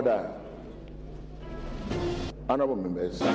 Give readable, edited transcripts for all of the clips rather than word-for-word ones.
Order. Honorable members. No,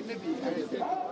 maybe.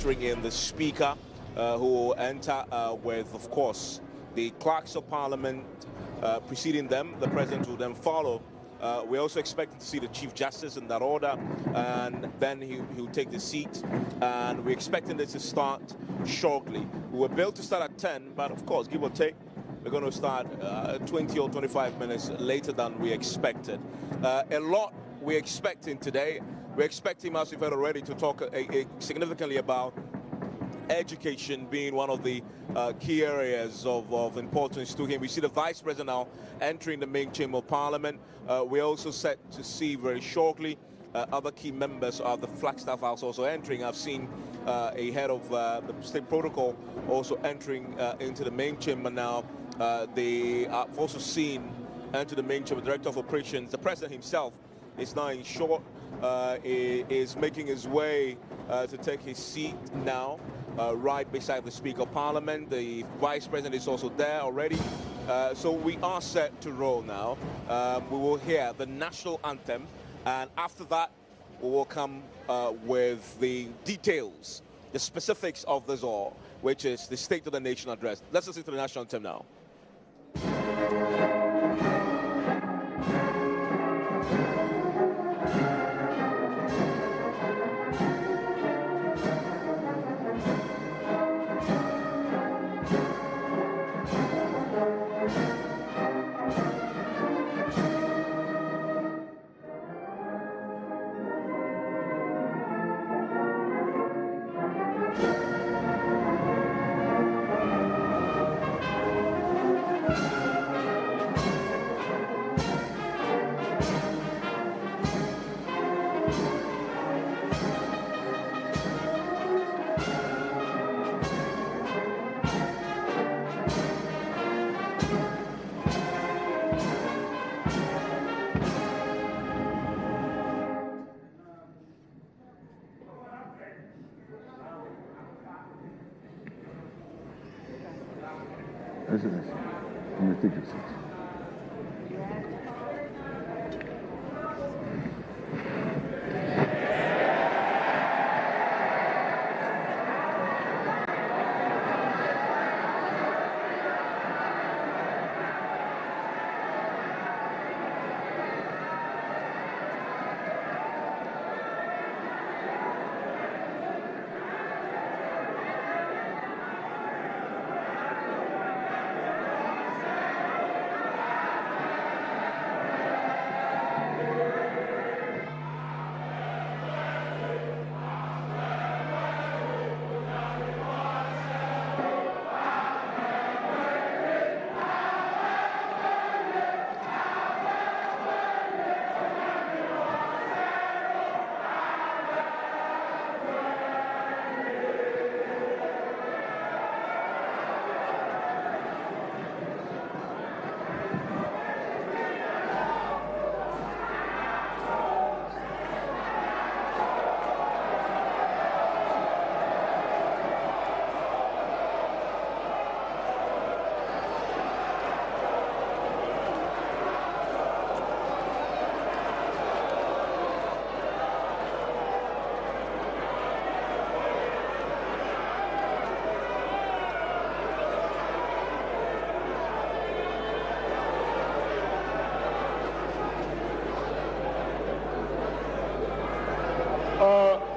ushering in the Speaker, who will enter with, of course, the clerks of Parliament preceding them. The President will then follow We're also expecting to see the Chief Justice in that order, and then he'll take the seat. And we're expecting this to start shortly. We were built to start at 10, but of course, give or take, we're going to start 20 or 25 minutes later than we expected. A lot we're expecting today. We're expecting, as we've heard already, to talk significantly about education being one of the key areas of importance to him. We see the Vice President now entering the main chamber of Parliament. We're also set to see very shortly other key members of the Flagstaff House also entering. I've seen a head of the state protocol also entering into the main chamber now. I've also seen enter the main chamber Director of Operations. The President himself is now in short, is making his way to take his seat now. Right beside the Speaker of Parliament. The Vice President is also there already. So we are set to roll now. We will hear the national anthem, and after that, we will come with the details, the specifics of this all, which is the State of the Nation address. Let's listen to the national anthem now. Excellency, you may take your seat.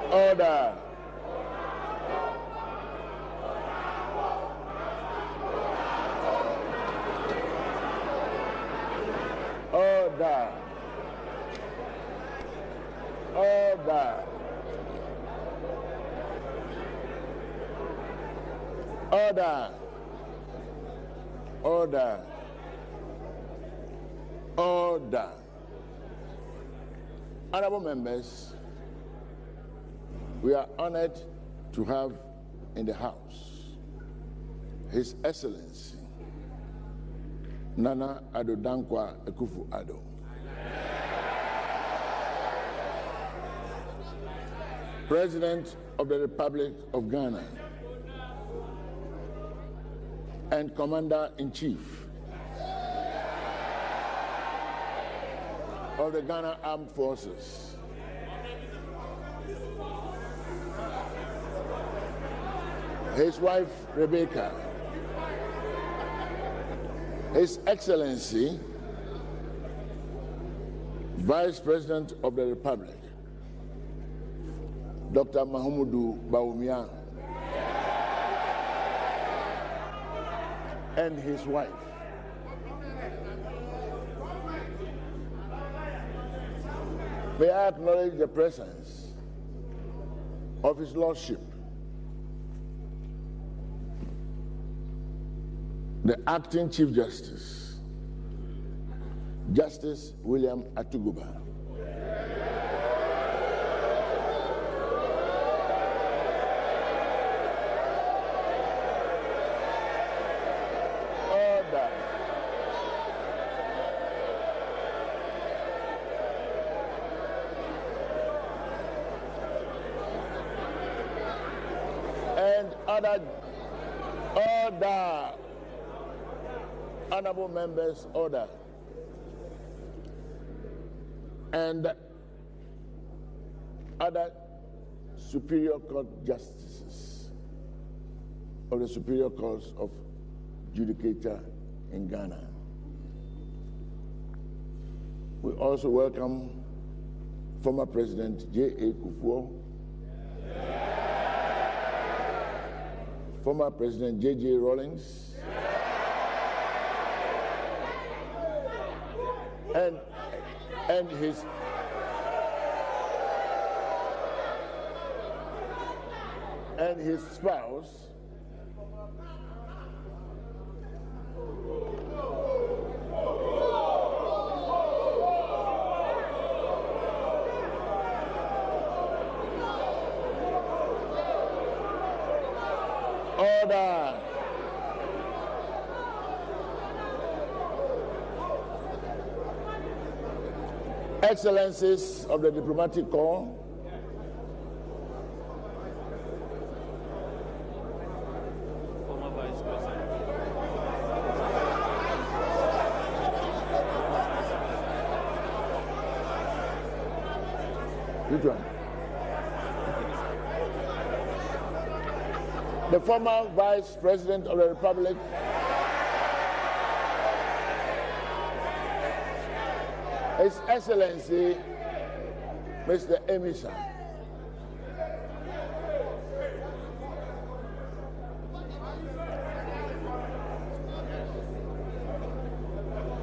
Order. Order. Order. Order. Order. Order. Honorable members, we are honored to have in the House His Excellency Nana Addo Dankwa Akufo-Addo. President of the Republic of Ghana and Commander-in-Chief of the Ghana Armed Forces. His wife, Rebecca, His Excellency, Vice President of the Republic, Dr. Mahamudu Bawumia, and his wife. May I acknowledge the presence of His Lordship, the Acting Chief Justice, Justice William Atuguba. Order. And other order. Honorable members, order. And other Superior Court justices of the Superior Courts of Judicature in Ghana. We also welcome former President J.A. Kufuor, former President J.J. Rawlings, and his spouse, order. Excellencies of the Diplomatic Corps, former Vice President. Which one? The former Vice President of the Republic, His Excellency, Mr. Emisa.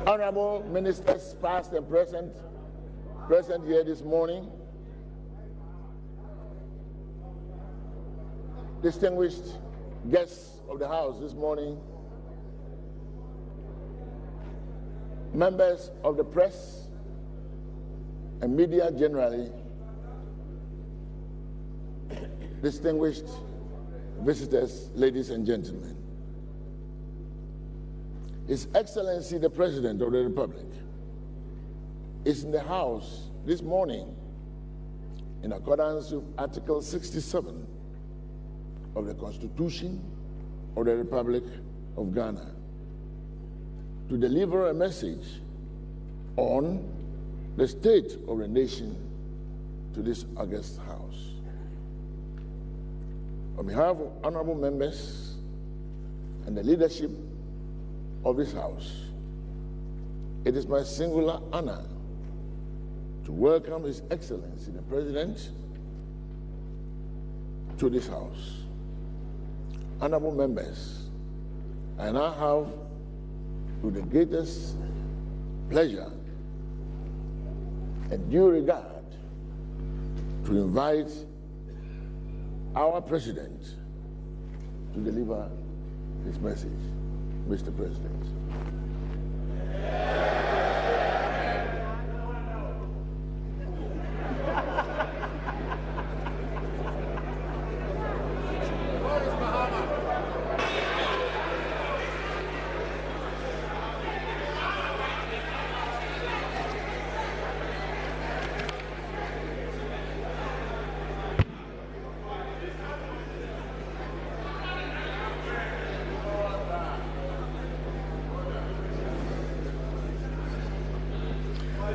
Honorable Ministers, past and present here this morning, distinguished guests of the House this morning, members of the press, and media generally, distinguished visitors, ladies and gentlemen. His Excellency the President of the Republic is in the House this morning in accordance with Article 67 of the Constitution of the Republic of Ghana to deliver a message on the state of the nation to this august House. On behalf of honorable members and the leadership of this House, it is my singular honor to welcome His Excellency the President to this House. Honorable members, I now have with the greatest pleasure and due regard to invite our President to deliver his message. Mr. President.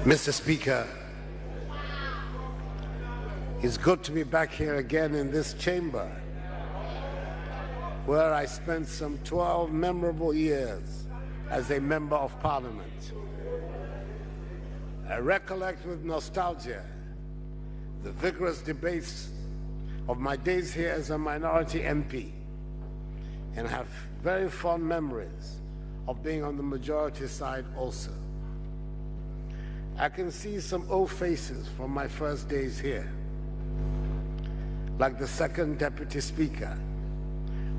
Mr. Speaker, it's good to be back here again in this chamber where I spent some 12 memorable years as a member of Parliament. I recollect with nostalgia the vigorous debates of my days here as a minority MP, and have very fond memories of being on the majority side also. I can see some old faces from my first days here, like the second Deputy Speaker,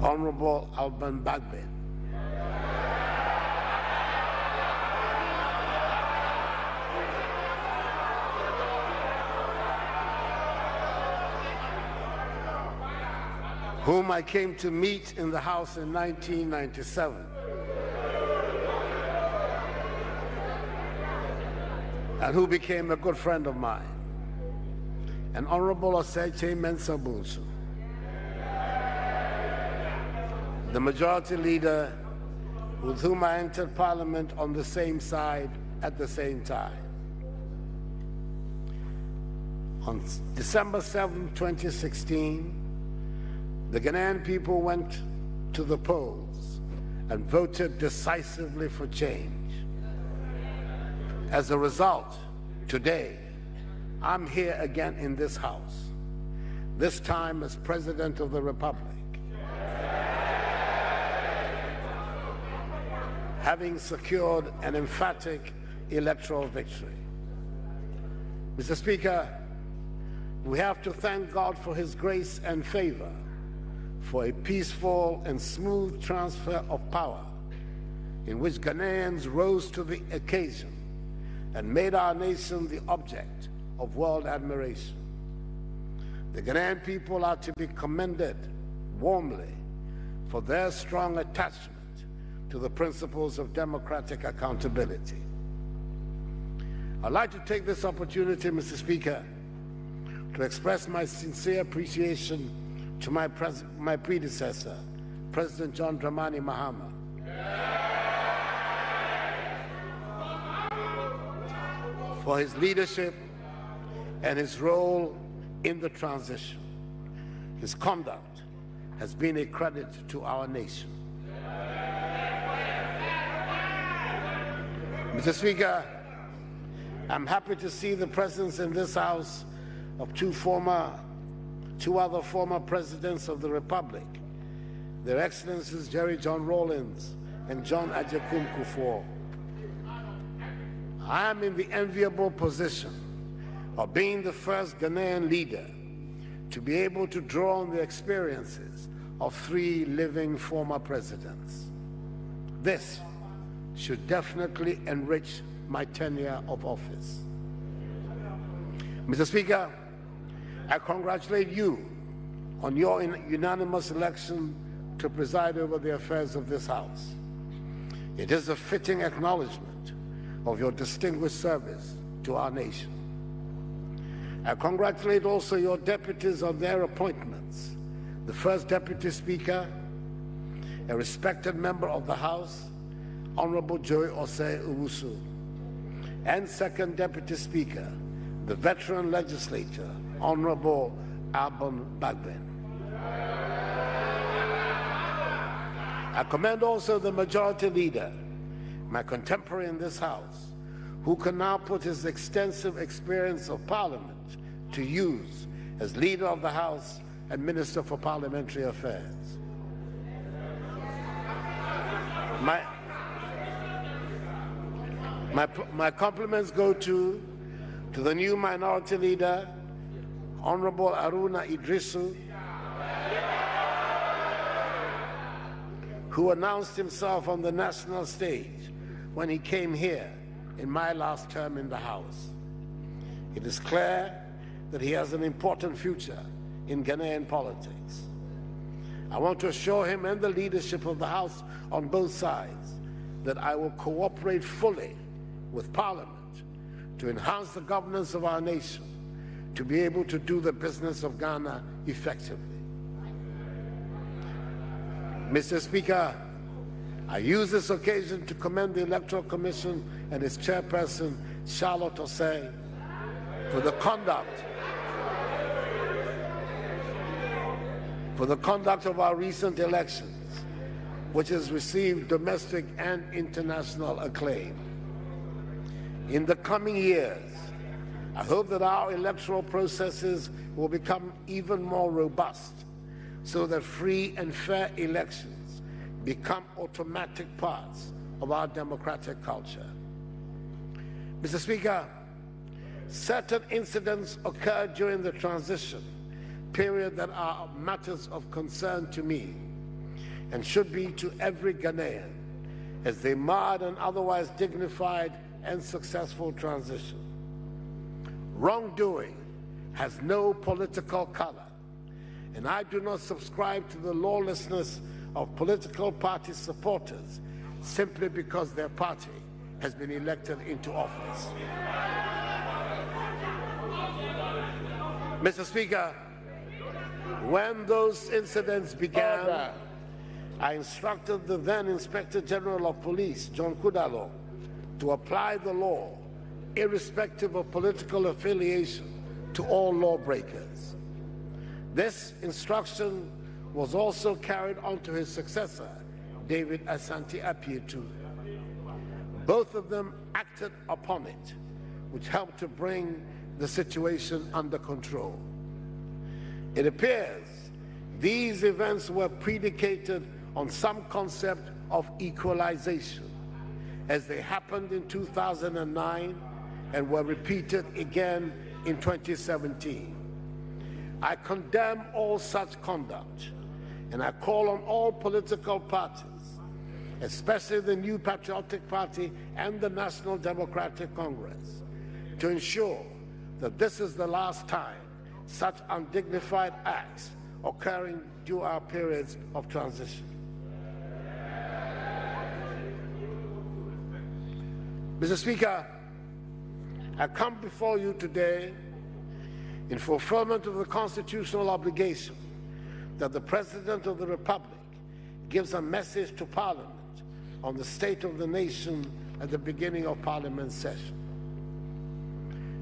Honorable Alban Bagbin, whom I came to meet in the House in 1997. And who became a good friend of mine, and Honorable Oseche Mensah Bonsu, the Majority Leader with whom I entered Parliament on the same side at the same time. On December 7, 2016, the Ghanaian people went to the polls and voted decisively for change. As a result, today, I'm here again in this House, this time as President of the Republic, having secured an emphatic electoral victory. Mr. Speaker, we have to thank God for His grace and favor for a peaceful and smooth transfer of power in which Ghanaians rose to the occasion and made our nation the object of world admiration. The Ghanaian people are to be commended warmly for their strong attachment to the principles of democratic accountability. I'd like to take this opportunity, Mr. Speaker, to express my sincere appreciation to my predecessor, President John Dramani Mahama, for his leadership and his role in the transition. His conduct has been a credit to our nation. Mr. Speaker, I'm happy to see the presence in this House of two other former presidents of the Republic, Their Excellencies Jerry John Rawlings and John Agyekum Kufuor. I am in the enviable position of being the first Ghanaian leader to be able to draw on the experiences of three living former presidents. This should definitely enrich my tenure of office. Mr. Speaker, I congratulate you on your unanimous election to preside over the affairs of this House. It is a fitting acknowledgement of your distinguished service to our nation. I congratulate also your deputies on their appointments. The first Deputy Speaker, a respected member of the House, Honorable Joy Osei Owusu, and second Deputy Speaker, the veteran legislator, Honorable Alban Bagbin. I commend also the Majority Leader, my contemporary in this House, who can now put his extensive experience of Parliament to use as Leader of the House and Minister for Parliamentary Affairs. My compliments go to the new Minority Leader, Honorable Aruna Idrisu, who announced himself on the national stage when he came here in my last term in the House. It is clear that he has an important future in Ghanaian politics. I want to assure him and the leadership of the House on both sides that I will cooperate fully with Parliament to enhance the governance of our nation, to be able to do the business of Ghana effectively. Mr. Speaker, I use this occasion to commend the Electoral Commission and its chairperson, Charlotte Osei, for the conduct of our recent elections, which has received domestic and international acclaim. In the coming years, I hope that our electoral processes will become even more robust so that free and fair elections become automatic parts of our democratic culture. Mr. Speaker, certain incidents occurred during the transition period that are matters of concern to me and should be to every Ghanaian as they marred an otherwise dignified and successful transition. Wrongdoing has no political color, and I do not subscribe to the lawlessness of political party supporters simply because their party has been elected into office. Mr. Speaker, when those incidents began, I instructed the then Inspector General of Police, John Kudalo, to apply the law, irrespective of political affiliation, to all lawbreakers. This instruction was also carried on to his successor, David Asante Apietu. Both of them acted upon it, which helped to bring the situation under control. It appears these events were predicated on some concept of equalization, as they happened in 2009 and were repeated again in 2017. I condemn all such conduct, and I call on all political parties, especially the New Patriotic Party and the National Democratic Congress, to ensure that this is the last time such undignified acts occurring during our periods of transition. Mr. Speaker, I come before you today in fulfillment of the constitutional obligation that the President of the Republic gives a message to Parliament on the state of the nation at the beginning of Parliament session.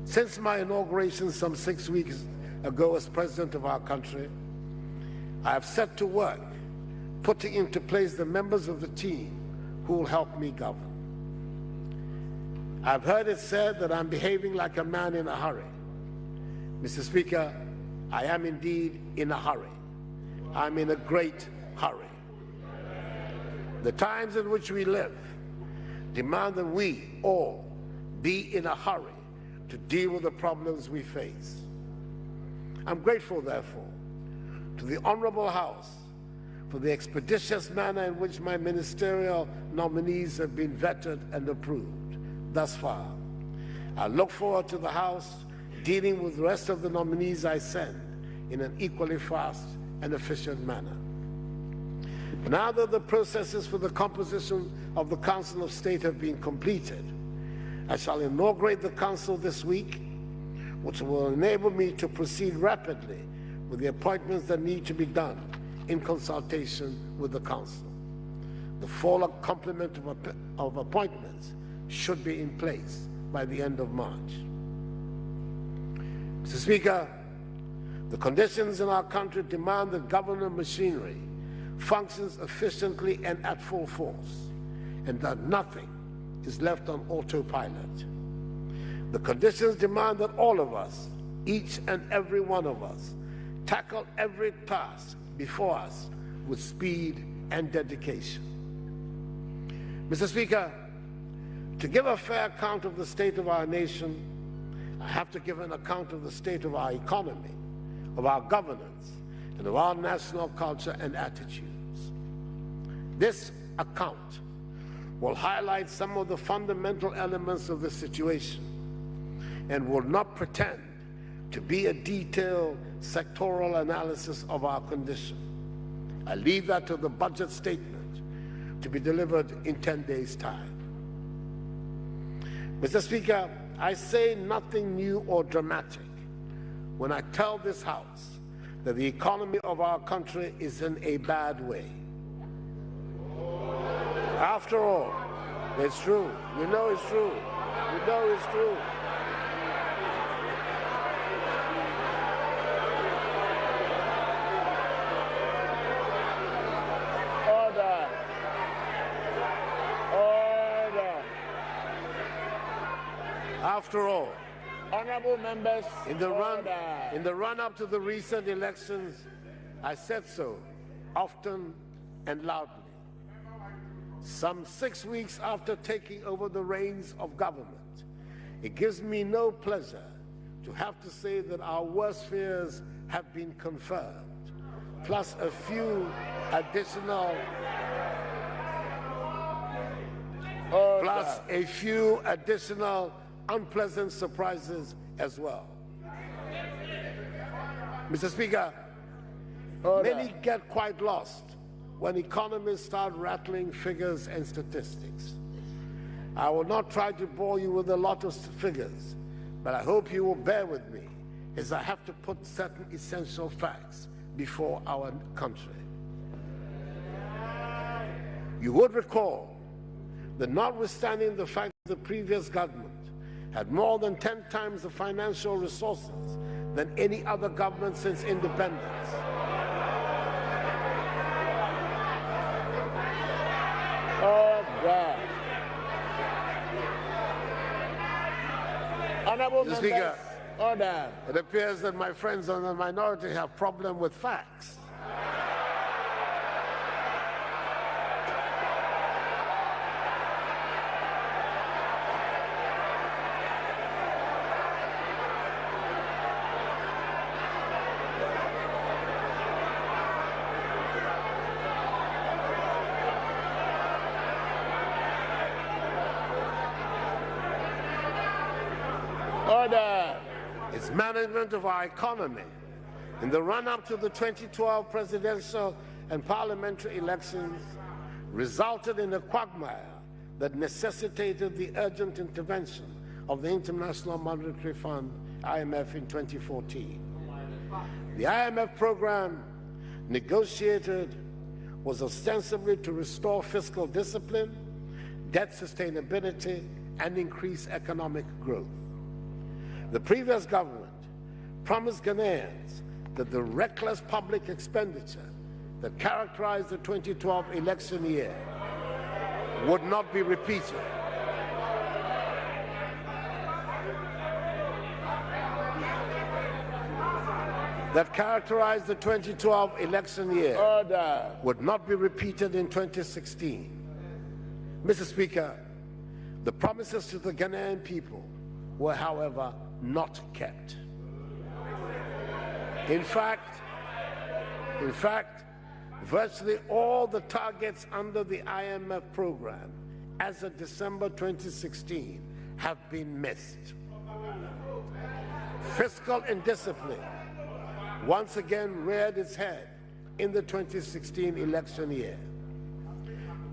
Since my inauguration some 6 weeks ago as President of our country, I have set to work putting into place the members of the team who will help me govern. I've heard it said that I'm behaving like a man in a hurry. Mr. Speaker, I am indeed in a hurry. I'm in a great hurry. The times in which we live demand that we all be in a hurry to deal with the problems we face. I'm grateful, therefore, to the Honorable House for the expeditious manner in which my ministerial nominees have been vetted and approved thus far. I look forward to the House dealing with the rest of the nominees I send in an equally fast and efficient manner. Now that the processes for the composition of the Council of State have been completed, I shall inaugurate the Council this week, which will enable me to proceed rapidly with the appointments that need to be done in consultation with the Council. The full complement of appointments should be in place by the end of March. Mr. Speaker, the conditions in our country demand that government machinery functions efficiently and at full force, and that nothing is left on autopilot. The conditions demand that all of us, each and every one of us, tackle every task before us with speed and dedication. Mr. Speaker, to give a fair account of the state of our nation, I have to give an account of the state of our economy, of our governance, and of our national culture and attitudes. This account will highlight some of the fundamental elements of the situation and will not pretend to be a detailed sectoral analysis of our condition. I leave that to the budget statement to be delivered in 10 days' time. Mr. Speaker, I say nothing new or dramatic when I tell this House that the economy of our country is in a bad way. After all, it's true. We know it's true. We know it's true. Order. Order. After all, Honorable members, in the order. run-up to the recent elections, I said so often and loudly. Some 6 weeks after taking over the reins of government, it gives me no pleasure to have to say that our worst fears have been confirmed, plus a few additional unpleasant surprises as well. Mr. Speaker, many get quite lost when economists start rattling figures and statistics. I will not try to bore you with a lot of figures, but I hope you will bear with me as I have to put certain essential facts before our country. You would recall that notwithstanding the fact that the previous government had more than 10 times the financial resources than any other government since independence, Honorable Mr. members, Speaker, order. it appears that my friends on the minority have problem with facts. Order. Its management of our economy in the run-up to the 2012 presidential and parliamentary elections resulted in a quagmire that necessitated the urgent intervention of the International Monetary Fund, IMF, in 2014. The IMF program negotiated was ostensibly to restore fiscal discipline, debt sustainability, and increase economic growth. The previous government promised Ghanaians that the reckless public expenditure that characterized the 2012 election year would not be repeated. That characterized the 2012 election year would not be repeated in 2016. Mr. Speaker, the promises to the Ghanaian people were, however, not kept. In fact, virtually all the targets under the IMF program as of December 2016 have been missed. Fiscal indiscipline once again reared its head in the 2016 election year.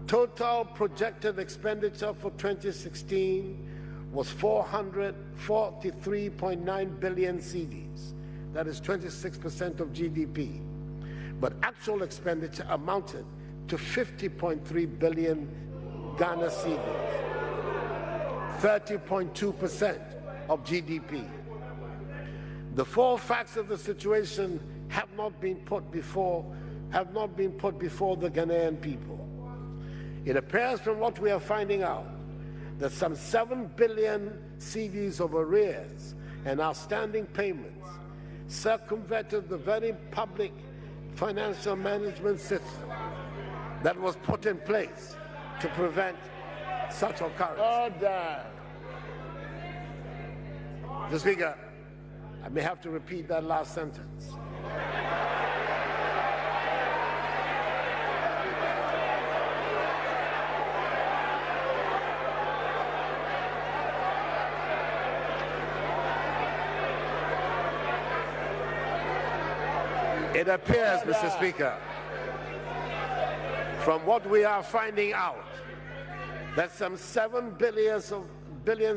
Total projected expenditure for 2016 was 443.9 billion cedis. That is 26% of GDP. But actual expenditure amounted to 50.3 billion Ghana cedis, 30.2% of GDP. The full facts of the situation have not been put before the Ghanaian people. It appears from what we are finding out that some 7 billion cedis of arrears and outstanding payments circumvented the very public financial management system that was put in place to prevent such occurrence. Order. Mr. Speaker, I may have to repeat that last sentence. It appears, Mr. Speaker, from what we are finding out, that some 7 billion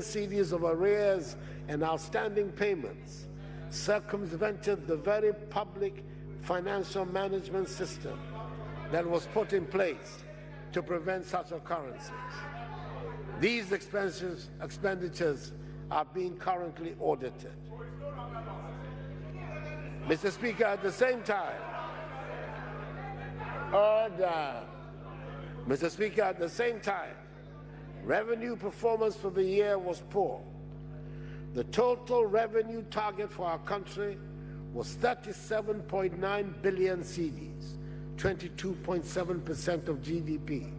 cedis of arrears and outstanding payments circumvented the very public financial management system that was put in place to prevent such occurrences. These expenditures are being currently audited. Mr. Speaker, at the same time, Mr. Speaker, at the same time, revenue performance for the year was poor, the total revenue target for our country was 37.9 billion cedis, 22.7% of GDP,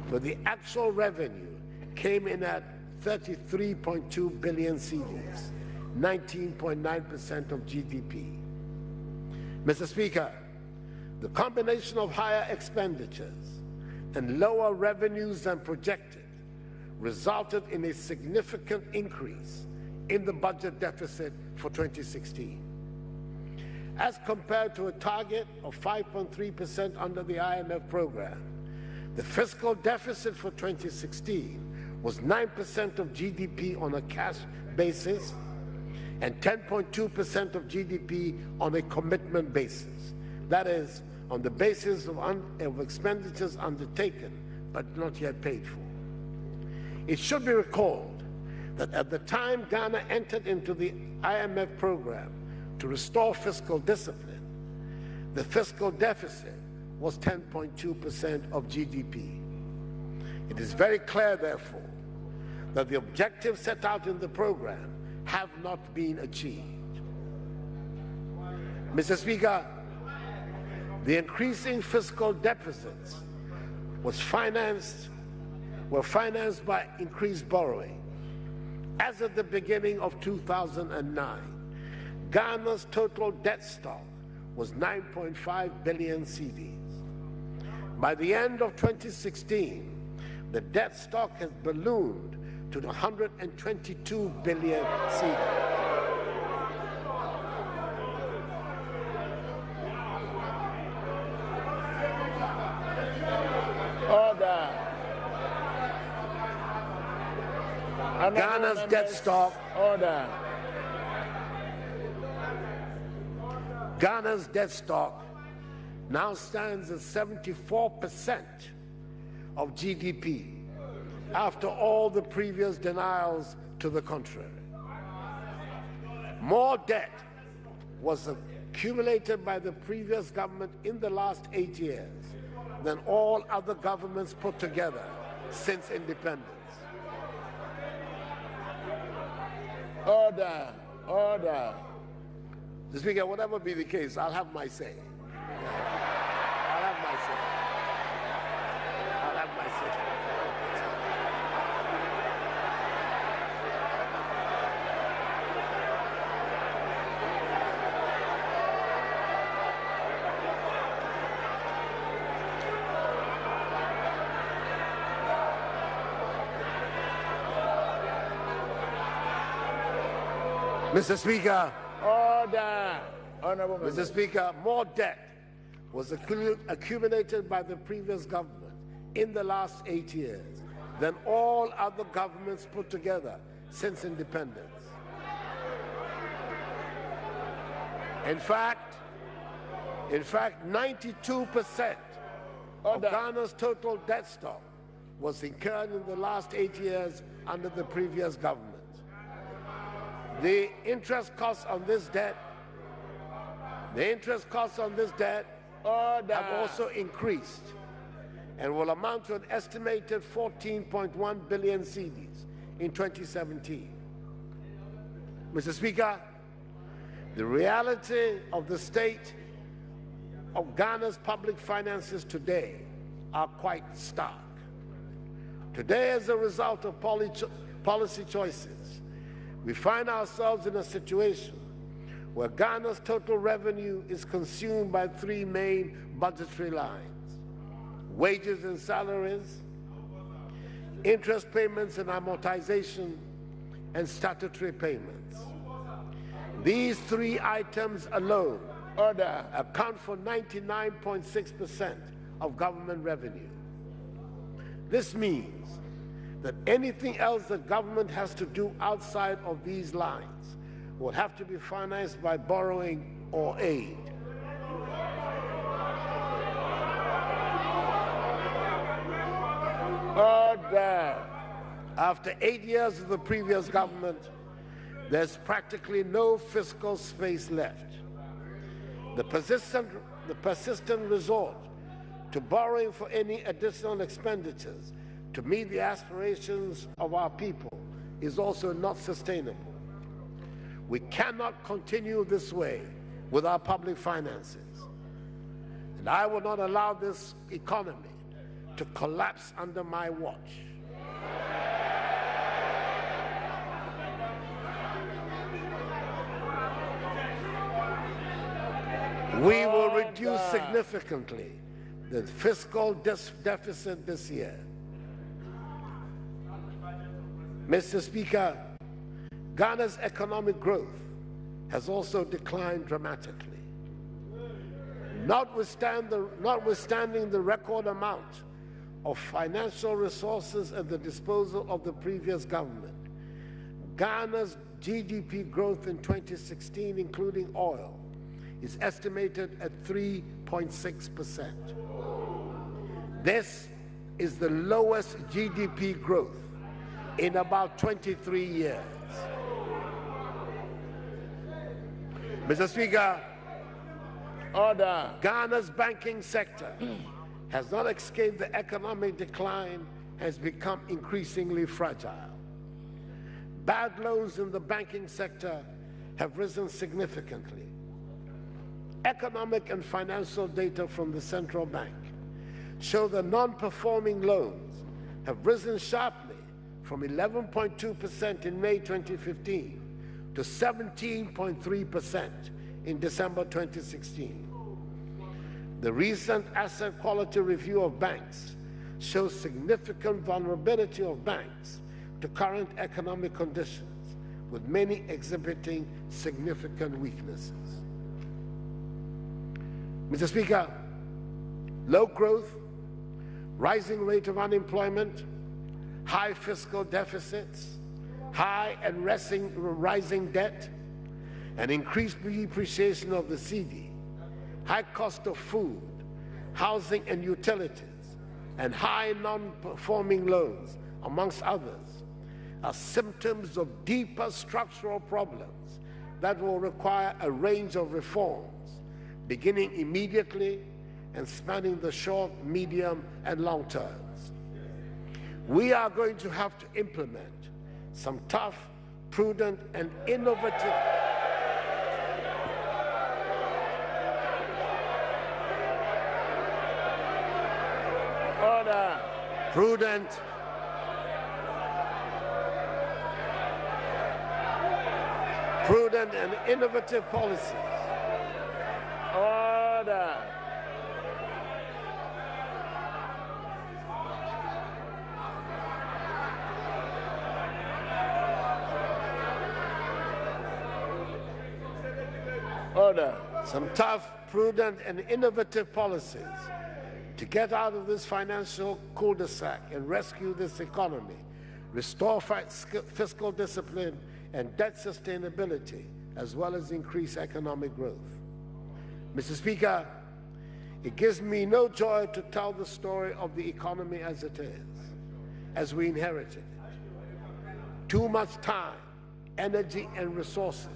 but the actual revenue came in at 33.2 billion cedis, 19.9% of GDP. Mr. Speaker, the combination of higher expenditures and lower revenues than projected resulted in a significant increase in the budget deficit for 2016. As compared to a target of 5.3% under the IMF program, the fiscal deficit for 2016 was 9% of GDP on a cash basis and 10.2% of GDP on a commitment basis. That is, on the basis of expenditures undertaken but not yet paid for. It should be recalled that at the time Ghana entered into the IMF program to restore fiscal discipline, the fiscal deficit was 10.2% of GDP. It is very clear, therefore, that the objectives set out in the program have not been achieved. Mr. Speaker, the increasing fiscal deficits were financed by increased borrowing. As at the beginning of 2009, Ghana's total debt stock was 9.5 billion cedis. By the end of 2016, the debt stock has ballooned to 122 billion cedis. Order. Ghana's debt stock. Order. Ghana's debt stock now stands at 74% of GDP after all the previous denials to the contrary. More debt was accumulated by the previous government in the last 8 years than all other governments put together since independence. Order. Order. Mr. Speaker, whatever be the case, I'll have my say. I'll have my say. I'll have my say. Mr. Speaker. Order. Honorable Mr. Speaker, more debt was accumulated by the previous government in the last 8 years than all other governments put together since independence. In fact, 92% of Ghana's total debt stock was incurred in the last 8 years under the previous government. The interest costs on this debt have also increased and will amount to an estimated 14.1 billion cedis in 2017. Mr. Speaker, the reality of the state of Ghana's public finances today are quite stark. Today, as a result of policy choices, we find ourselves in a situation where Ghana's total revenue is consumed by three main budgetary lines: wages and salaries, interest payments and amortization, and statutory payments. These three items alone account for 99.6% of government revenue. This means that anything else that government has to do outside of these lines will have to be financed by borrowing or aid. Order. After 8 years of the previous government, there's practically no fiscal space left. The persistent resort to borrowing for any additional expenditures to meet the aspirations of our people is also not sustainable. We cannot continue this way with our public finances. And I will not allow this economy to collapse under my watch. We will reduce significantly the fiscal deficit this year. Mr. Speaker, Ghana's economic growth has also declined dramatically. Notwithstanding the record amount of financial resources at the disposal of the previous government, Ghana's GDP growth in 2016, including oil, is estimated at 3.6%. This is the lowest GDP growth in about 23 years. Mr. Speaker, Order. Ghana's banking sector has not escaped the economic decline and has become increasingly fragile. Bad loans in the banking sector have risen significantly. Economic and financial data from the central bank show that non-performing loans have risen sharply from 11.2% in May 2015 to 17.3% in December 2016. The recent asset quality review of banks shows significant vulnerability of banks to current economic conditions, with many exhibiting significant weaknesses. Mr. Speaker, low growth, rising rate of unemployment, high fiscal deficits, high and rising debt, and increased depreciation of the cedi, high cost of food, housing and utilities, and high non-performing loans, amongst others, are symptoms of deeper structural problems that will require a range of reforms, beginning immediately and spanning the short, medium, and long terms. We are going to have to implement some tough, prudent, and innovative prudent and innovative policies. Order. Order. Some tough, prudent, and innovative policies to get out of this financial cul-de-sac and rescue this economy, restore fiscal discipline and debt sustainability, as well as increase economic growth. Mr. Speaker, it gives me no joy to tell the story of the economy as it is, as we inherited it. Too much time, energy, and resources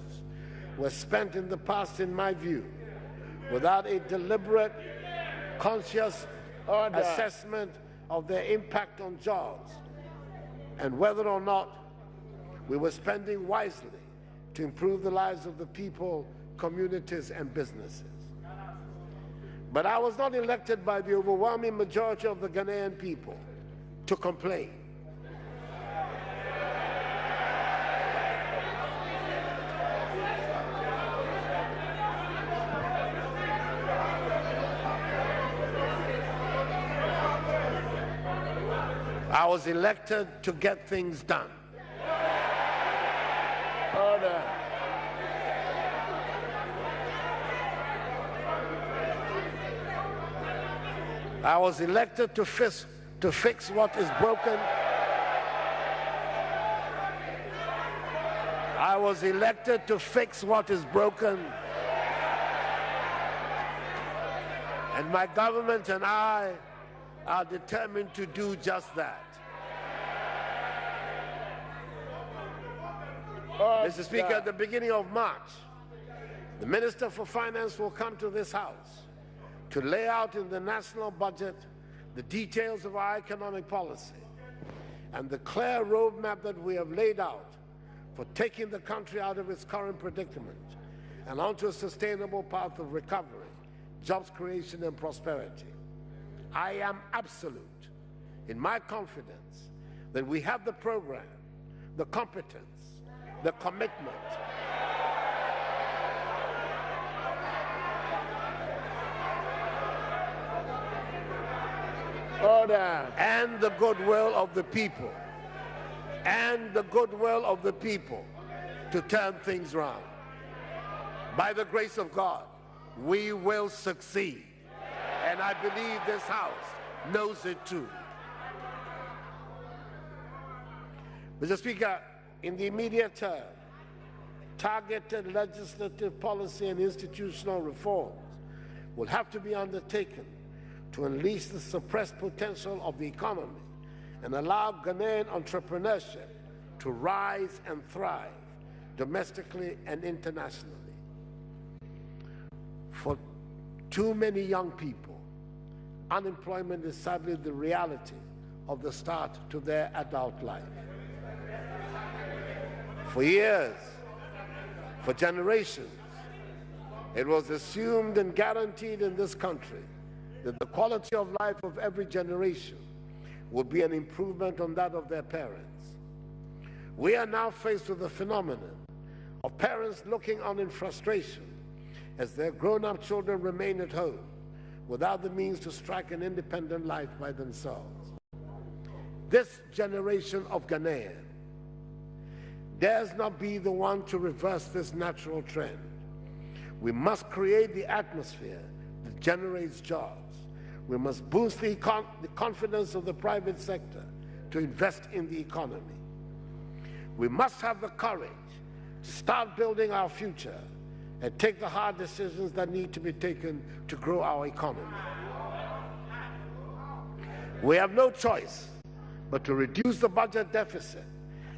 were spent in the past, in my view, without a deliberate, conscious assessment of their impact on jobs and whether or not we were spending wisely to improve the lives of the people, communities, and businesses. But I was not elected by the overwhelming majority of the Ghanaian people to complain. I was elected to get things done. Order. I was elected to fix what is broken. I was elected to fix what is broken. And my government and I are determined to do just that. Mr. Speaker, at the beginning of March, the Minister for Finance will come to this House to lay out in the national budget the details of our economic policy and the clear roadmap that we have laid out for for taking the country out of its current predicament and onto a sustainable path of recovery, jobs creation, and prosperity. I am absolute in my confidence that we have the program, the competence, the commitment, order, and the goodwill of the people, to turn things around. By the grace of God, we will succeed. And I believe this House knows it too. Mr. Speaker, in the immediate term, targeted legislative policy and institutional reforms will have to be undertaken to unleash the suppressed potential of the economy and allow Ghanaian entrepreneurship to rise and thrive domestically and internationally. For too many young people, unemployment is sadly the reality of the start to their adult life. For years, for generations, it was assumed and guaranteed in this country that the quality of life of every generation would be an improvement on that of their parents. We are now faced with the phenomenon of parents looking on in frustration as their grown-up children remain at home without the means to strike an independent life by themselves. This generation of Ghanaians dares not be the one to reverse this natural trend. We must create the atmosphere that generates jobs. We must boost the confidence of the private sector to invest in the economy. We must have the courage to start building our future and take the hard decisions that need to be taken to grow our economy. We have no choice but to reduce the budget deficit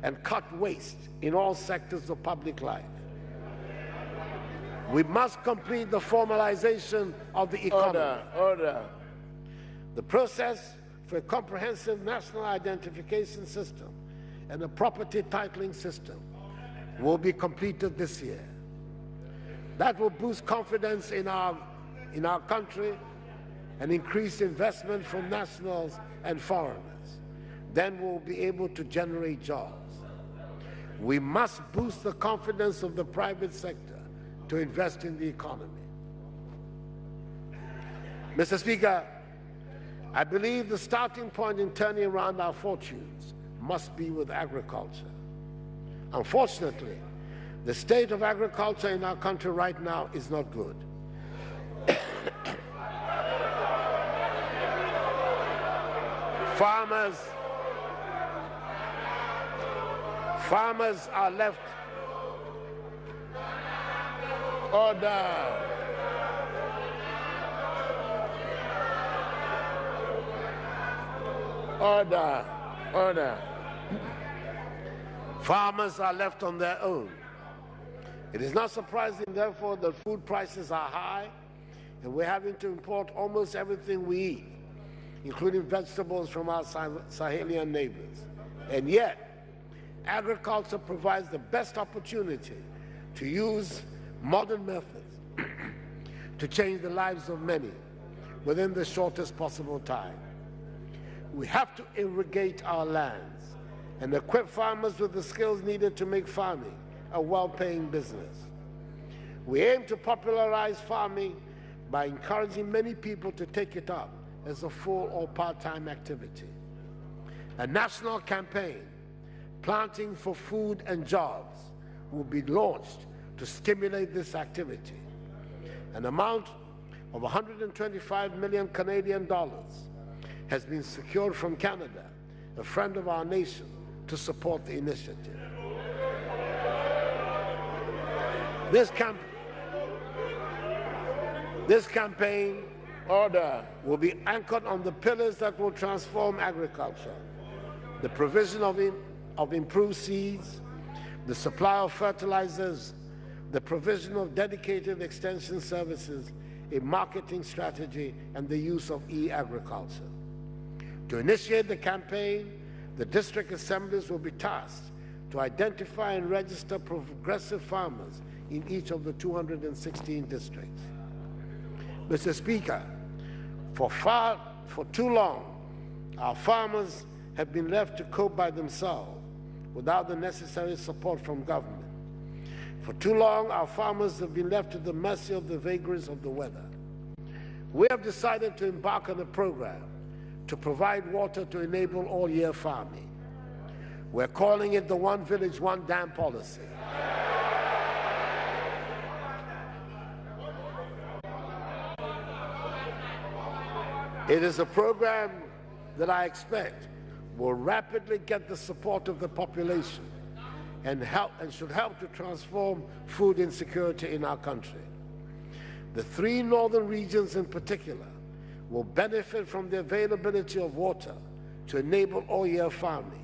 and cut waste in all sectors of public life. We must complete the formalization of the economy. Order. The process for a comprehensive national identification system and a property titling system will be completed this year. That will boost confidence in our country and increase investment from nationals and foreigners. Then we'll be able to generate jobs. We must boost the confidence of the private sector to invest in the economy. Mr. Speaker, I believe the starting point in turning around our fortunes must be with agriculture. Unfortunately, the state of agriculture in our country right now is not good. Farmers are left. Order. Farmers are left on their own. It is not surprising, therefore, that food prices are high and we're having to import almost everything we eat, including vegetables from our Sahelian neighbors. And yet, agriculture provides the best opportunity to use modern methods to change the lives of many within the shortest possible time. We have to irrigate our lands and equip farmers with the skills needed to make farming a well-paying business. We aim to popularize farming by encouraging many people to take it up as a full or part-time activity. A national campaign, Planting for Food and Jobs, will be launched to stimulate this activity. An amount of 125 million Canadian dollars has been secured from Canada, a friend of our nation, to support the initiative. This campaign will be anchored on the pillars that will transform agriculture: the provision of improved seeds, the supply of fertilizers, the provision of dedicated extension services, a marketing strategy, and the use of e-agriculture. To initiate the campaign, the district assemblies will be tasked to identify and register progressive farmers in each of the 216 districts. Mr. Speaker, for too long, our farmers have been left to cope by themselves without the necessary support from government. For too long, our farmers have been left to the mercy of the vagaries of the weather. We have decided to embark on a program to provide water to enable all-year farming. We're calling it the One Village, One Dam policy. It is a program that I expect will rapidly get the support of the population and should help to transform food insecurity in our country. The three northern regions in particular will benefit from the availability of water to enable all-year farming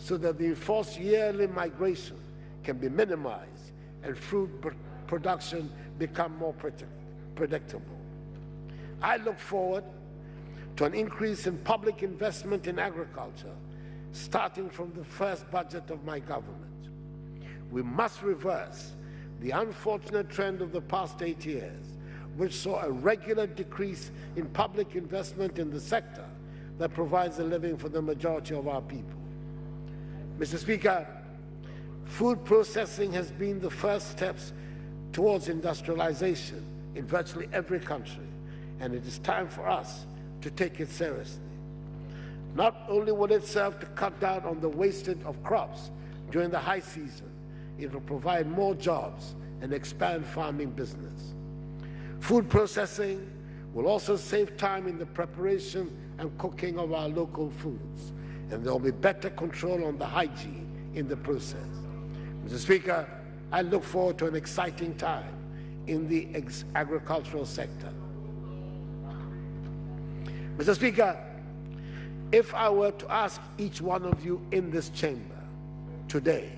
so that the enforced yearly migration can be minimized and food production become more predictable. I look forward to an increase in public investment in agriculture starting from the first budget of my government. We must reverse the unfortunate trend of the past 8 years, which saw a regular decrease in public investment in the sector that provides a living for the majority of our people. Mr. Speaker, food processing has been the first steps towards industrialization in virtually every country, and it is time for us to take it seriously. Not only will it serve to cut down on the wastage of crops during the high season, it will provide more jobs and expand farming business. Food processing will also save time in the preparation and cooking of our local foods, and there will be better control on the hygiene in the process. Mr. Speaker, I look forward to an exciting time in the agricultural sector. Mr. Speaker, if I were to ask each one of you in this chamber today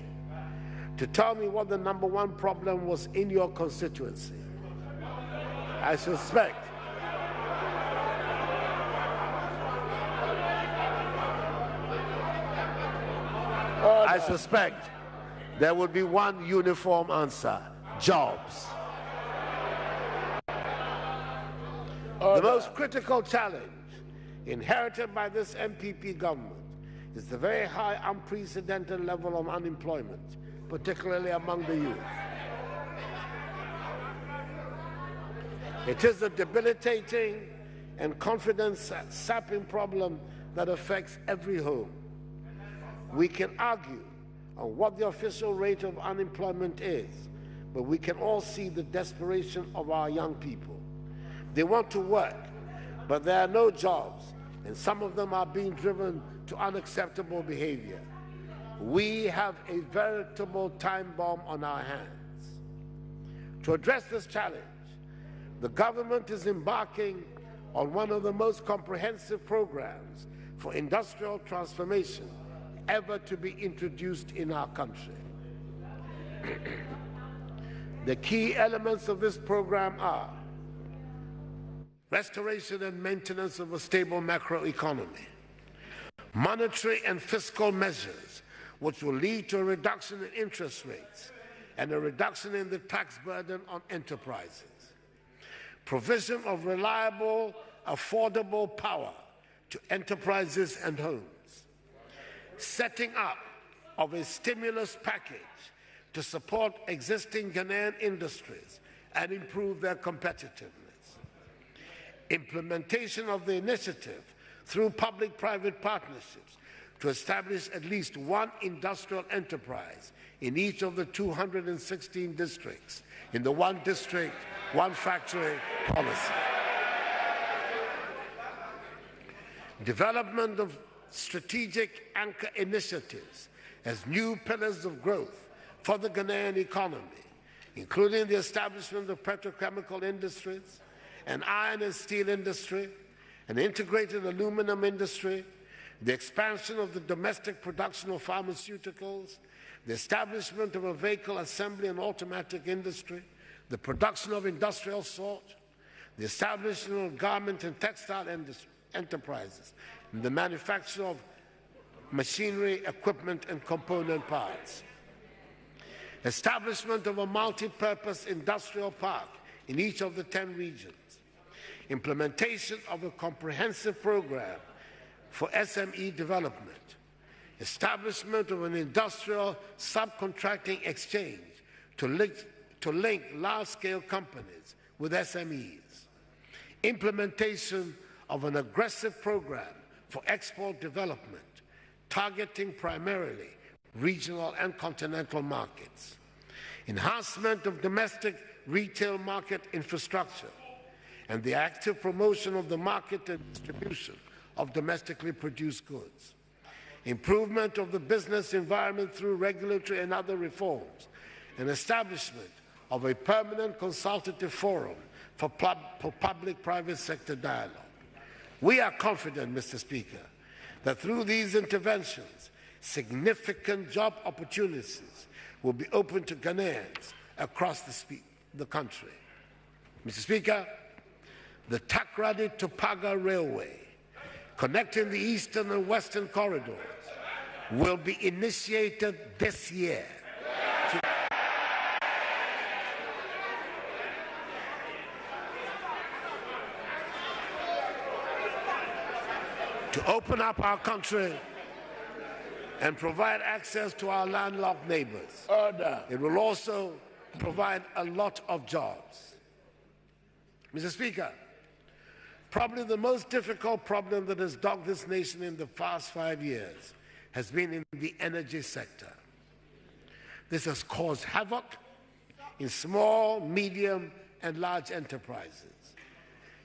to tell me what the #1 problem was in your constituency, I suspect there would be one uniform answer: jobs. The most critical challenge inherited by this MPP government is the very high, unprecedented level of unemployment, particularly among the youth. It is a debilitating and confidence-sapping problem that affects every home. We can argue on what the official rate of unemployment is, but we can all see the desperation of our young people. They want to work, but there are no jobs, and some of them are being driven to unacceptable behavior. We have a veritable time bomb on our hands. To address this challenge, the government is embarking on one of the most comprehensive programs for industrial transformation ever to be introduced in our country. The key elements of this program are restoration and maintenance of a stable macroeconomy, monetary and fiscal measures which will lead to a reduction in interest rates and a reduction in the tax burden on enterprises, provision of reliable, affordable power to enterprises and homes, setting up of a stimulus package to support existing Ghanaian industries and improve their competitiveness, implementation of the initiative through public-private partnerships to establish at least one industrial enterprise in each of the 216 districts in the one district, one factory policy. Development of strategic anchor initiatives as new pillars of growth for the Ghanaian economy, including the establishment of petrochemical industries, an iron and steel industry, an integrated aluminum industry, the expansion of the domestic production of pharmaceuticals, the establishment of a vehicle assembly and automatic industry, the production of industrial salt, the establishment of garment and textile enterprises, and the manufacture of machinery, equipment, and component parts. establishment of a multi-purpose industrial park in each of the 10 regions, implementation of a comprehensive program for SME development, establishment of an industrial subcontracting exchange to link large-scale companies with SMEs, implementation of an aggressive program for export development, targeting primarily regional and continental markets, enhancement of domestic retail market infrastructure, and the active promotion of the market and distribution of domestically produced goods, improvement of the business environment through regulatory and other reforms, and establishment of a permanent consultative forum for public-private sector dialogue. We are confident, Mr. Speaker, that through these interventions, significant job opportunities will be open to Ghanaians across the country. Mr. Speaker, the Takrady to Paga Railway, connecting the eastern and western corridors, will be initiated this year. To open up our country and provide access to our landlocked neighbors. Order. It will also provide a lot of jobs. Mr. Speaker, probably the most difficult problem that has dogged this nation in the past 5 years has been in the energy sector. This has caused havoc in small, medium, and large enterprises.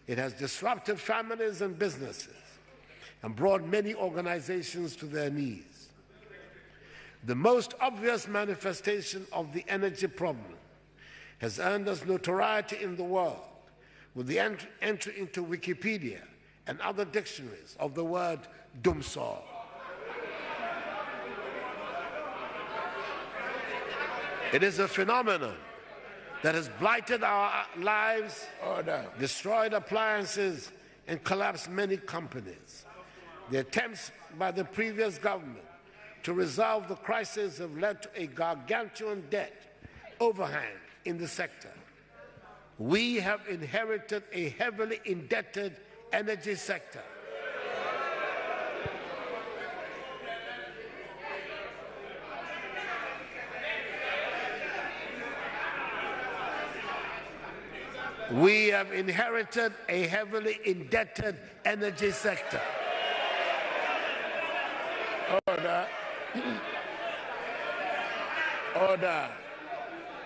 It has disrupted families and businesses and brought many organizations to their knees. The most obvious manifestation of the energy problem has earned us notoriety in the world with the entry into Wikipedia and other dictionaries of the word Dumsor. It is a phenomenon that has blighted our lives, destroyed appliances, and collapsed many companies. The attempts by the previous government to resolve the crisis have led to a gargantuan debt overhang in the sector. We have inherited a heavily indebted energy sector. We have inherited a heavily indebted energy sector. Order. Order.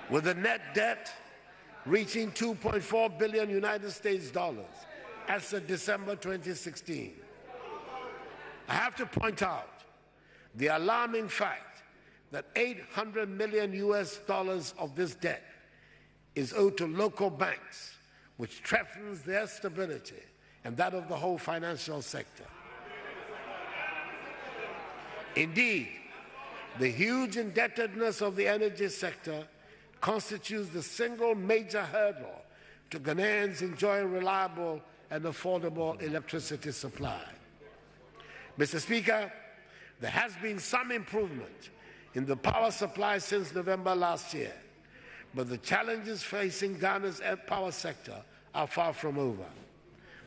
With a net debt reaching 2.4 billion United States dollars as of December 2016. I have to point out the alarming fact that 800 million US dollars of this debt is owed to local banks, which threatens their stability and that of the whole financial sector. Indeed, the huge indebtedness of the energy sector constitutes the single major hurdle to Ghanaians enjoying reliable and affordable electricity supply. Mr. Speaker, there has been some improvement in the power supply since November last year, but the challenges facing Ghana's power sector are far from over.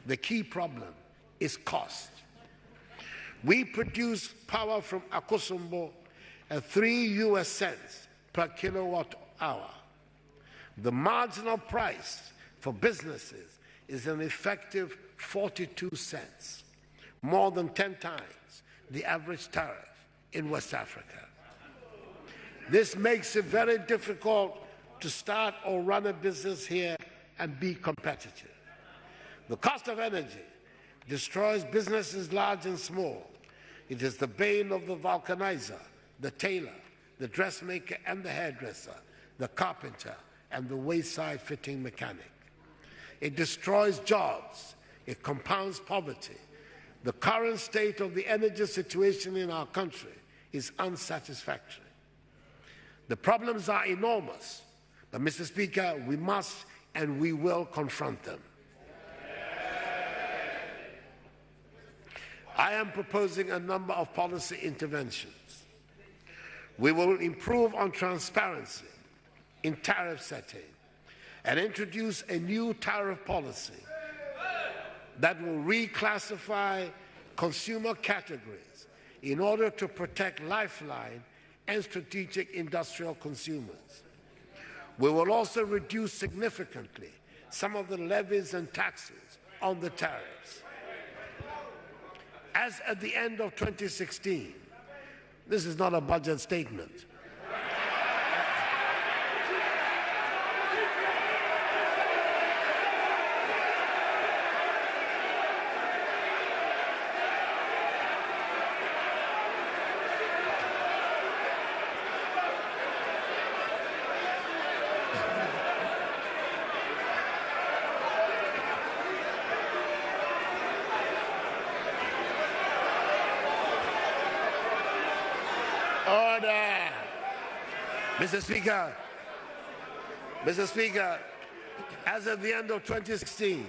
The key problem is cost. We produce power from Akosombo at 3 US cents per kilowatt hour. The marginal price for businesses is an effective 42 cents, more than 10 times the average tariff in West Africa. This makes it very difficult to start or run a business here and be competitive. The cost of energy destroys businesses large and small. It is the bane of the vulcanizer, the tailor, the dressmaker and the hairdresser, the carpenter and the wayside fitting mechanic. It destroys jobs. It compounds poverty. The current state of the energy situation in our country is unsatisfactory. The problems are enormous, but Mr. Speaker, we must and we will confront them. I am proposing a number of policy interventions. We will improve on transparency in tariff setting and introduce a new tariff policy that will reclassify consumer categories in order to protect lifeline and strategic industrial consumers. We will also reduce significantly some of the levies and taxes on the tariffs. As at the end of 2016, this is not a budget statement. Order. Mr. Speaker, as of the end of 2016,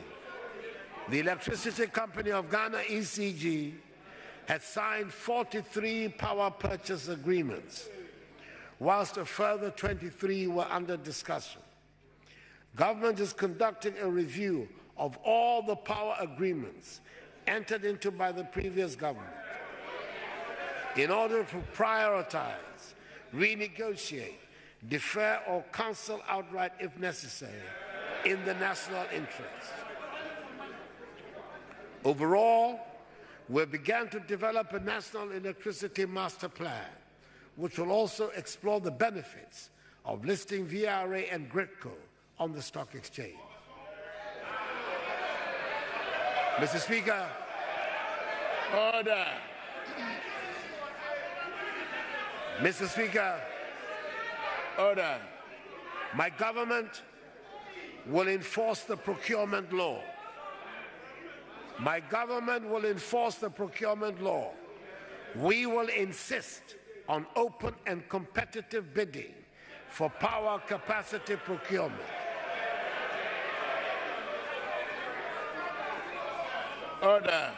the Electricity Company of Ghana, ECG, had signed 43 power purchase agreements, whilst a further 23 were under discussion. Government is conducting a review of all the power agreements entered into by the previous government in order to prioritize, renegotiate, defer or cancel outright if necessary in the national interest. Overall, we began to develop a national electricity master plan, which will also explore the benefits of listing VRA and GRIDCO on the stock exchange. Mr. Speaker, order. Mr. Speaker, order. My government will enforce the procurement law. My government will enforce the procurement law. We will insist on open and competitive bidding for power capacity procurement. Order.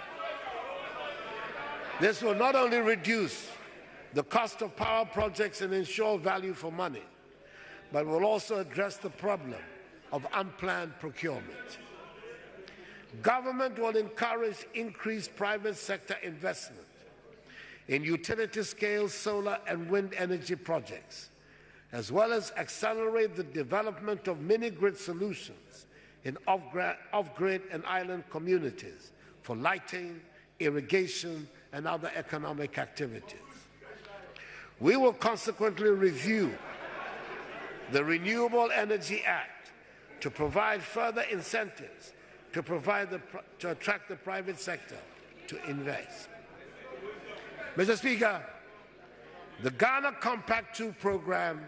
This will not only reduce the cost of power projects and ensure value for money, but will also address the problem of unplanned procurement. Government will encourage increased private sector investment in utility-scale solar and wind energy projects, as well as accelerate the development of mini-grid solutions in off-grid and island communities for lighting, irrigation, and other economic activities. We will consequently review the Renewable Energy Act to provide further incentives to attract the private sector to invest. Mr. Speaker, the Ghana Compact II program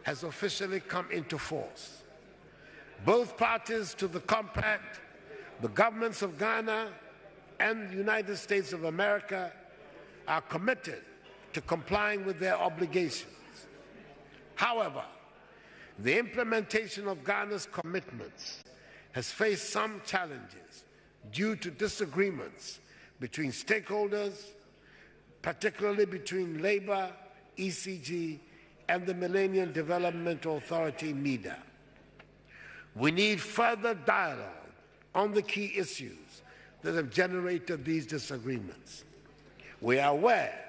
has officially come into force. Both parties to the compact, the governments of Ghana and the United States of America, are committed to complying with their obligations. However, the implementation of Ghana's commitments has faced some challenges due to disagreements between stakeholders, particularly between Labour, ECG, and the Millennium Development Authority, MEDA. We need further dialogue on the key issues that have generated these disagreements. We are aware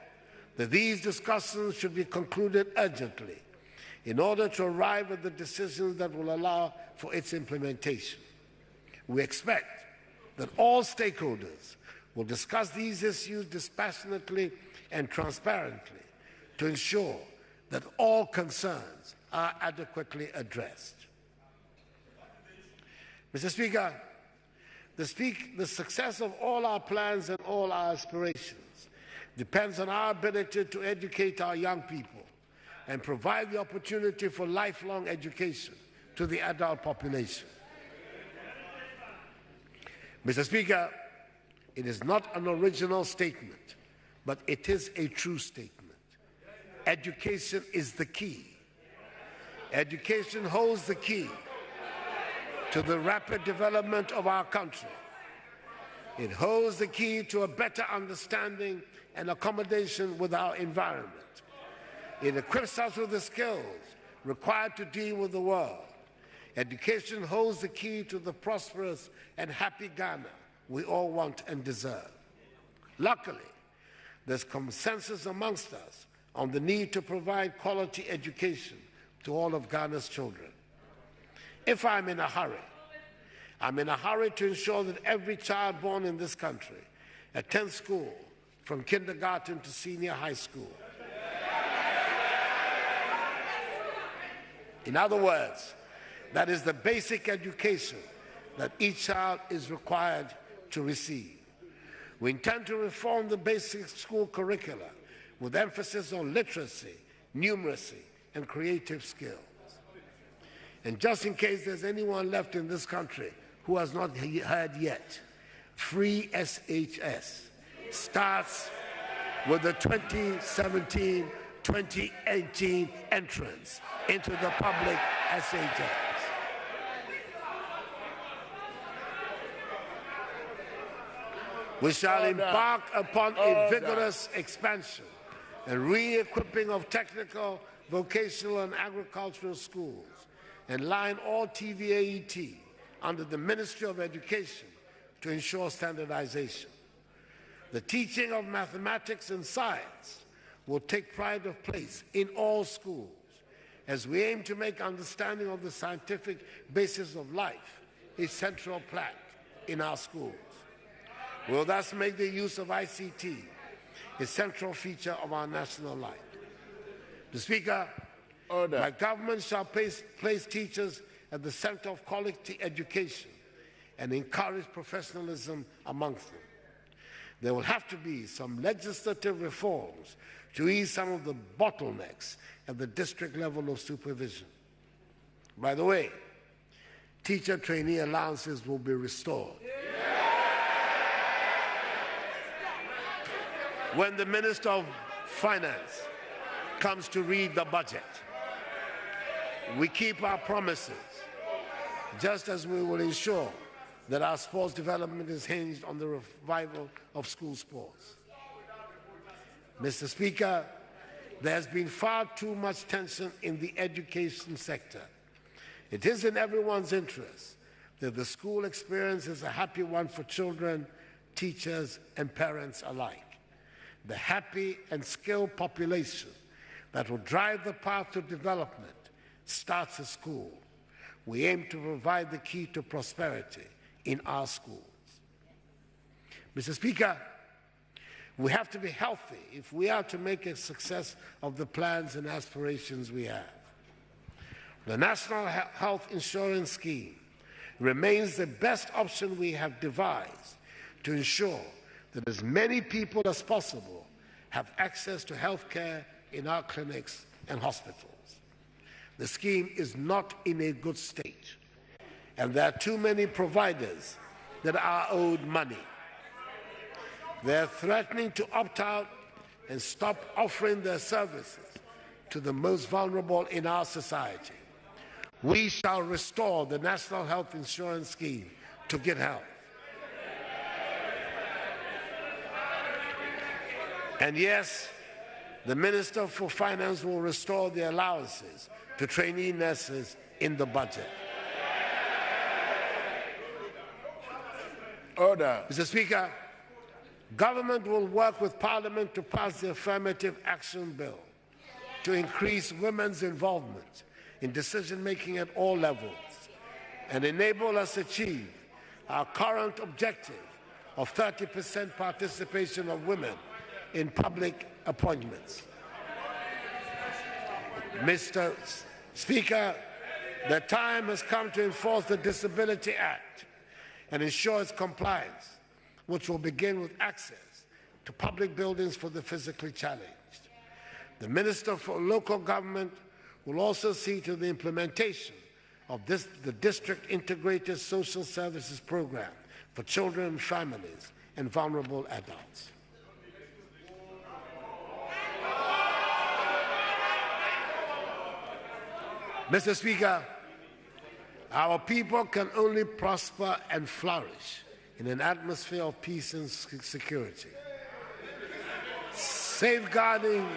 that these discussions should be concluded urgently in order to arrive at the decisions that will allow for its implementation. We expect that all stakeholders will discuss these issues dispassionately and transparently to ensure that all concerns are adequately addressed. Mr. Speaker, the success of all our plans and all our aspirations depends on our ability to educate our young people and provide the opportunity for lifelong education to the adult population. Mr. Speaker, it is not an original statement, but it is a true statement. Education is the key. Education holds the key to the rapid development of our country. It holds the key to a better understanding and accommodation with our environment. It equips us with the skills required to deal with the world. Education holds the key to the prosperous and happy Ghana we all want and deserve. Luckily, there's consensus amongst us on the need to provide quality education to all of Ghana's children. If I'm in a hurry to ensure that every child born in this country attends school from kindergarten to senior high school. In other words, that is the basic education that each child is required to receive. We intend to reform the basic school curricula with emphasis on literacy, numeracy, and creative skills. And just in case there's anyone left in this country who has not heard yet, free SHS starts with the 2017-2018 entrance into the public SHS. We shall embark upon a vigorous expansion and re-equipping of technical, vocational, and agricultural schools, and line all TVAET under the Ministry of Education to ensure standardization. The teaching of mathematics and science will take pride of place in all schools as we aim to make understanding of the scientific basis of life a central plank in our schools. We will thus make the use of ICT a central feature of our national life. Mr. Speaker, Order. my government shall place teachers at the center of quality education and encourage professionalism amongst them. There will have to be some legislative reforms to ease some of the bottlenecks at the district level of supervision. By the way, teacher trainee allowances will be restored. When the Minister of Finance comes to read the budget, we keep our promises, just as we will ensure that our sports development is hinged on the revival of school sports. Mr. Speaker, there has been far too much tension in the education sector. It is in everyone's interest that the school experience is a happy one for children, teachers, and parents alike. The happy and skilled population that will drive the path to development starts at school. We aim to provide the key to prosperity in our schools. Mr. Speaker, we have to be healthy if we are to make a success of the plans and aspirations we have. The National Health Insurance Scheme remains the best option we have devised to ensure that as many people as possible have access to health care in our clinics and hospitals. The scheme is not in a good state, and there are too many providers that are owed money. They are threatening to opt out and stop offering their services to the most vulnerable in our society. We shall restore the National Health Insurance Scheme to good health. And yes, the Minister for Finance will restore the allowances to trainee nurses in the budget. Order. Mr. Speaker, government will work with Parliament to pass the Affirmative Action Bill to increase women's involvement in decision-making at all levels and enable us to achieve our current objective of 30% participation of women in public appointments. Mr. Speaker, the time has come to enforce the Disability Act and ensure its compliance, which will begin with access to public buildings for the physically challenged. The Minister for Local Government will also see to the implementation of the District Integrated Social Services Program for children and families and vulnerable adults. Mr. Speaker, our people can only prosper and flourish in an atmosphere of peace and security. Safeguarding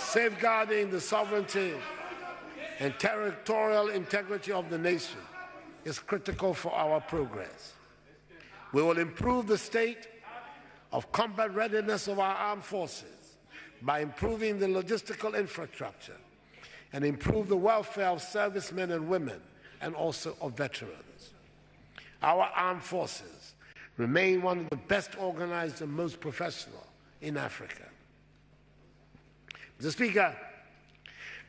Safeguarding the sovereignty and territorial integrity of the nation is critical for our progress. We will improve the state of combat readiness of our armed forces by improving the logistical infrastructure and improve the welfare of servicemen and women and also of veterans. Our armed forces remain one of the best organized and most professional in Africa. Mr. Speaker,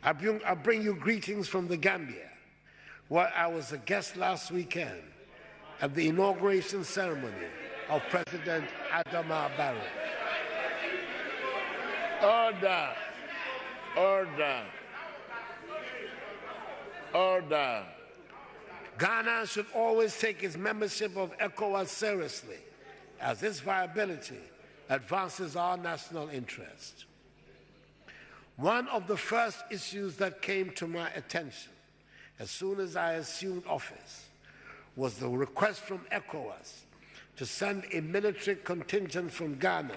I bring you greetings from the Gambia, where I was a guest last weekend at the inauguration ceremony of President Adama Barrow. Order. Order. Order. Ghana should always take its membership of ECOWAS seriously, as its viability advances our national interest. One of the first issues that came to my attention as soon as I assumed office was the request from ECOWAS to send a military contingent from Ghana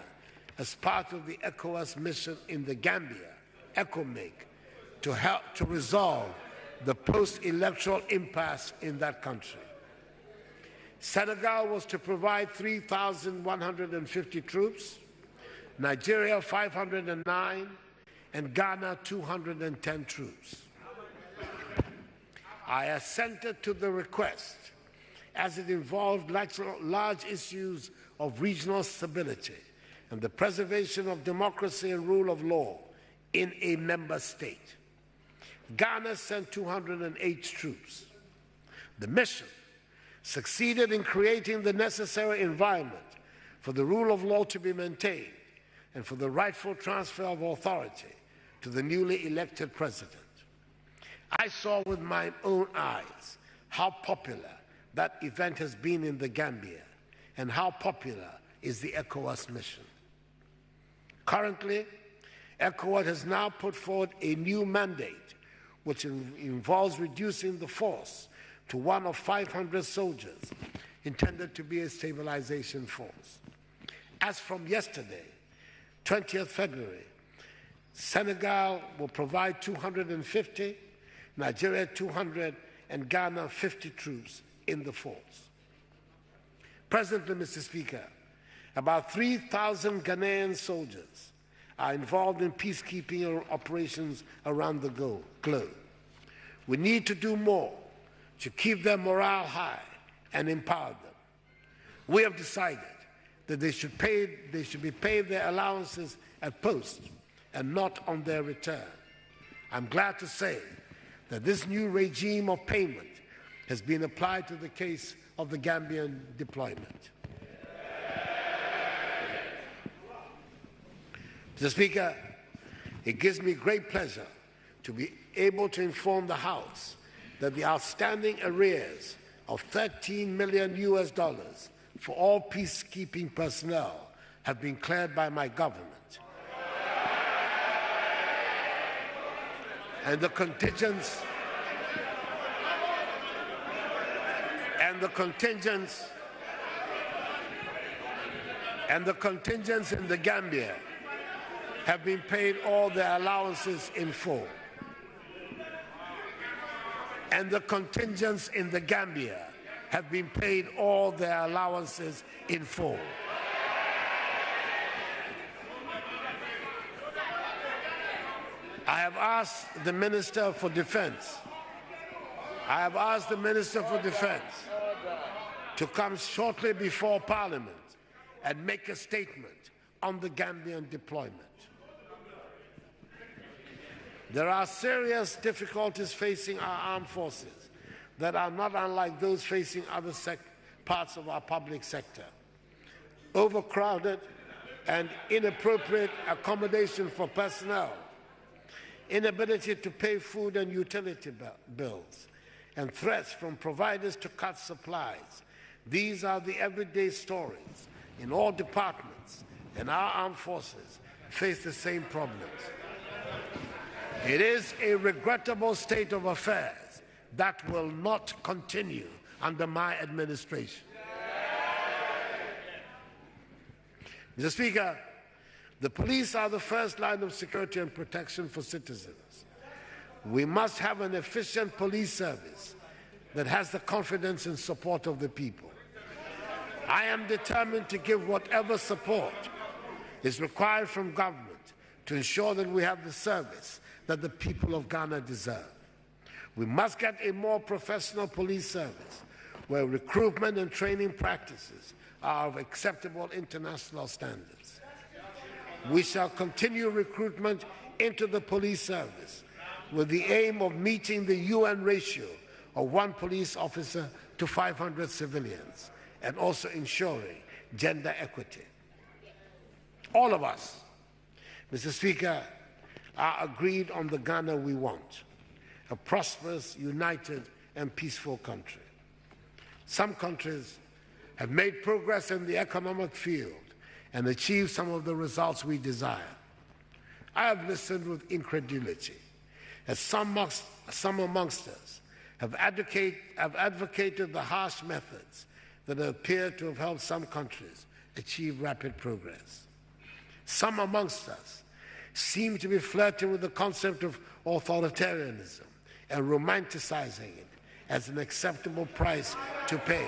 as part of the ECOWAS mission in the Gambia, ECOMIG, to help to resolve the post-electoral impasse in that country. Senegal was to provide 3,150 troops, Nigeria 509, and Ghana 210 troops. I assented to the request as it involved large issues of regional stability and the preservation of democracy and rule of law in a member state. Ghana sent 208 troops. The mission succeeded in creating the necessary environment for the rule of law to be maintained and for the rightful transfer of authority to the newly elected president. I saw with my own eyes how popular that event has been in the Gambia and how popular is the ECOWAS mission. Currently, ECOWAS has now put forward a new mandate which involves reducing the force to one of 500 soldiers intended to be a stabilization force. As from yesterday, 20th February, Senegal will provide 250, Nigeria 200, and Ghana 50 troops in the force. Presently, Mr. Speaker, about 3,000 Ghanaian soldiers are involved in peacekeeping operations around the globe. We need to do more to keep their morale high and empower them. We have decided that they should be paid their allowances at post and not on their return. I'm glad to say that this new regime of payment has been applied to the case of the Gambian deployment. Mr. Speaker, it gives me great pleasure to be able to inform the House that the outstanding arrears of $13 million for all peacekeeping personnel have been cleared by my government. And the contingents in the Gambia have been paid all their allowances in full. And the contingents in the Gambia have been paid all their allowances in full. I have asked the Minister for Defense to come shortly before Parliament and make a statement on the Gambian deployment. There are serious difficulties facing our armed forces that are not unlike those facing other parts of our public sector. Overcrowded and inappropriate accommodation for personnel, inability to pay food and utility bills, and threats from providers to cut supplies. These are the everyday stories in all departments, and our armed forces face the same problems. It is a regrettable state of affairs that will not continue under my administration. Mr. Speaker, The police are the first line of security and protection for citizens. We must have an efficient police service that has the confidence and support of the people. I am determined to give whatever support is required from government to ensure that we have the service that the people of Ghana deserve. We must get a more professional police service where recruitment and training practices are of acceptable international standards. We shall continue recruitment into the police service with the aim of meeting the UN ratio of 1 police officer to 500 civilians, and also ensuring gender equity. All of us, Mr. Speaker, are agreed on the Ghana we want, a prosperous, united, and peaceful country. Some countries have made progress in the economic field and achieved some of the results we desire. I have listened with incredulity as some amongst us have advocated the harsh methods that appear to have helped some countries achieve rapid progress. Some amongst us seem to be flirting with the concept of authoritarianism and romanticizing it as an acceptable price to pay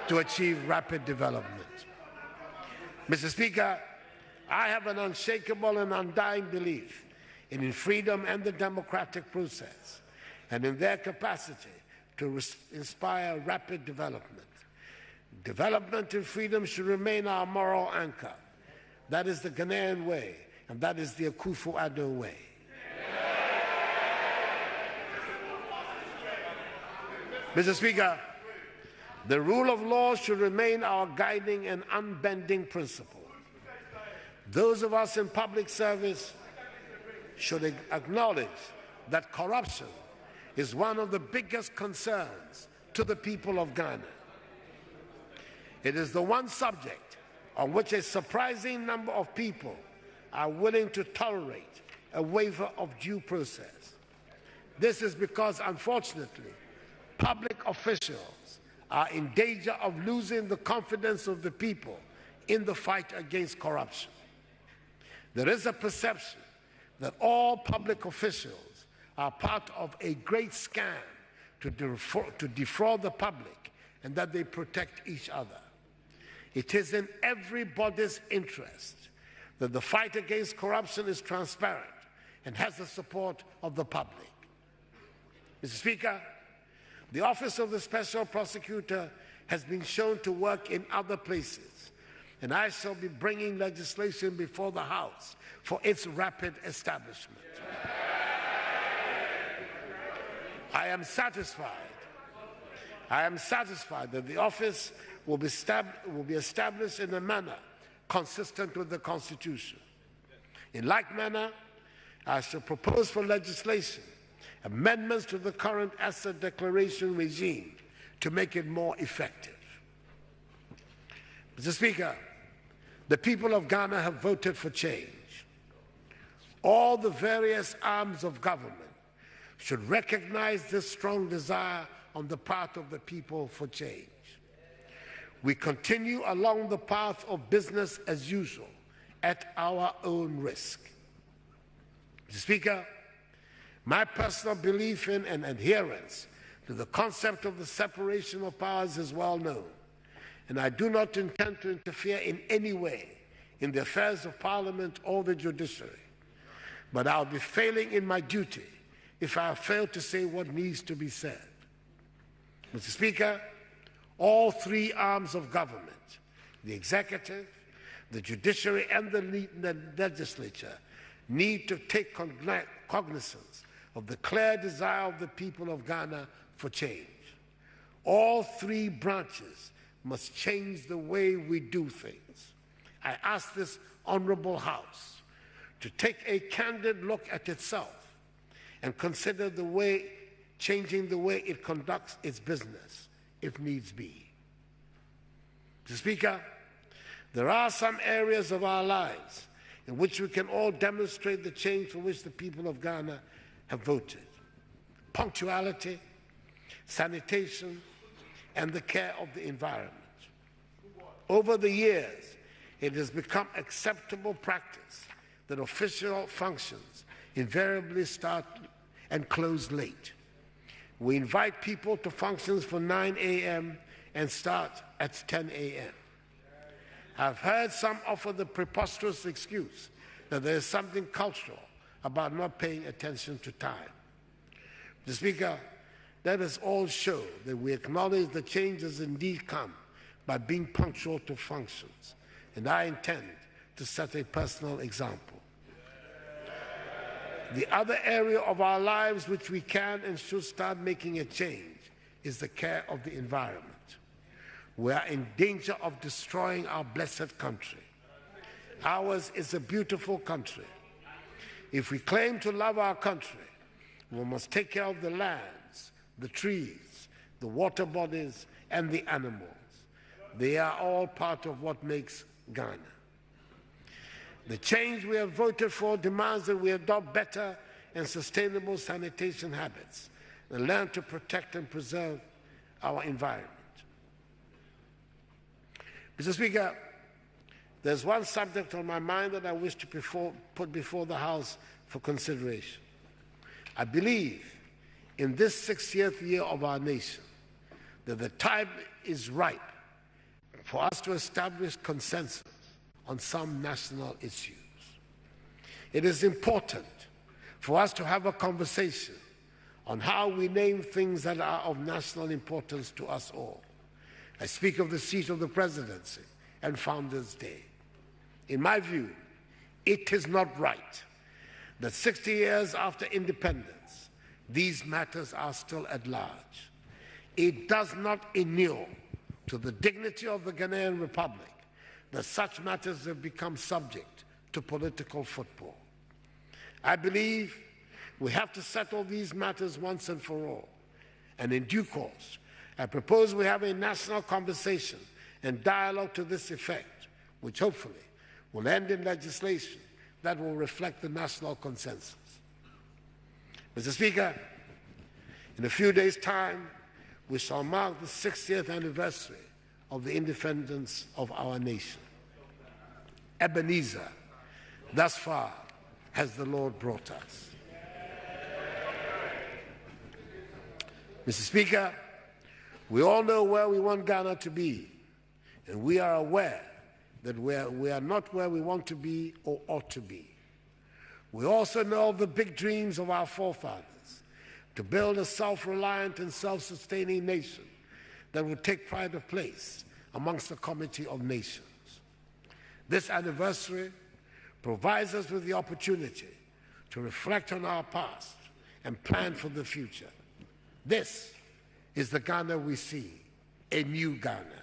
to achieve rapid development. Mr. Speaker, I have an unshakable and undying belief in freedom and the democratic process, and in their capacity to inspire rapid development. Development and freedom should remain our moral anchor. That is the Ghanaian way, and that is the Akufo-Addo way. Mr. Speaker, the rule of law should remain our guiding and unbending principle. Those of us in public service should acknowledge that corruption is one of the biggest concerns to the people of Ghana. It is the one subject on which a surprising number of people are willing to tolerate a waiver of due process. This is because, unfortunately, public officials are in danger of losing the confidence of the people in the fight against corruption. There is a perception that all public officials are part of a great scam to defraud the public and that they protect each other. It is in everybody's interest that the fight against corruption is transparent and has the support of the public. Mr. Speaker, the Office of the Special Prosecutor has been shown to work in other places, and I shall be bringing legislation before the House for its rapid establishment. I am satisfied that the office will be established in a manner consistent with the Constitution. In like manner, I shall propose for legislation amendments to the current asset declaration regime to make it more effective. Mr. Speaker, the people of Ghana have voted for change. All the various arms of government should recognize this strong desire on the part of the people for change. We continue along the path of business as usual at our own risk. Mr. Speaker, my personal belief in and adherence to the concept of the separation of powers is well known, and I do not intend to interfere in any way in the affairs of Parliament or the judiciary. But I'll be failing in my duty if I fail to say what needs to be said. Mr. Speaker, all three arms of government, the executive, the judiciary, and the legislature, need to take cognizance of the clear desire of the people of Ghana for change. All three branches must change the way we do things. I ask this honorable House to take a candid look at itself and consider changing the way it conducts its business, if needs be. Mr. Speaker, there are some areas of our lives in which we can all demonstrate the change for which the people of Ghana have voted. Punctuality, sanitation, and the care of the environment. Over the years, it has become acceptable practice that official functions invariably start and close late. We invite people to functions for 9 a.m. and start at 10 a.m. I've heard some offer the preposterous excuse that there is something cultural about not paying attention to time. Mr. Speaker, let us all show that we acknowledge the change has indeed come by being punctual to functions, and I intend to set a personal example. The other area of our lives which we can and should start making a change is the care of the environment. We are in danger of destroying our blessed country. Ours is a beautiful country. If we claim to love our country, we must take care of the lands, the trees, the water bodies, and the animals. They are all part of what makes Ghana. The change we have voted for demands that we adopt better and sustainable sanitation habits and learn to protect and preserve our environment. Mr. Speaker, there's one subject on my mind that I wish to put before the House for consideration. I believe in this 60th year of our nation that the time is ripe for us to establish consensus on some national issues. It is important for us to have a conversation on how we name things that are of national importance to us all. I speak of the seat of the presidency and Founders' Day. In my view, it is not right that 60 years after independence, these matters are still at large. It does not inure to the dignity of the Ghanaian Republic that such matters have become subject to political football. I believe we have to settle these matters once and for all. And in due course, I propose we have a national conversation and dialogue to this effect, which hopefully will end in legislation that will reflect the national consensus. Mr. Speaker, in a few days' time, we shall mark the 60th anniversary of the independence of our nation. Ebenezer, thus far has the Lord brought us. Mr. Speaker, we all know where we want Ghana to be, and we are aware that we are not where we want to be or ought to be. We also know the big dreams of our forefathers to build a self-reliant and self-sustaining nation that will take pride of place amongst the community of nations. This anniversary provides us with the opportunity to reflect on our past and plan for the future. This is the Ghana we see, a new Ghana.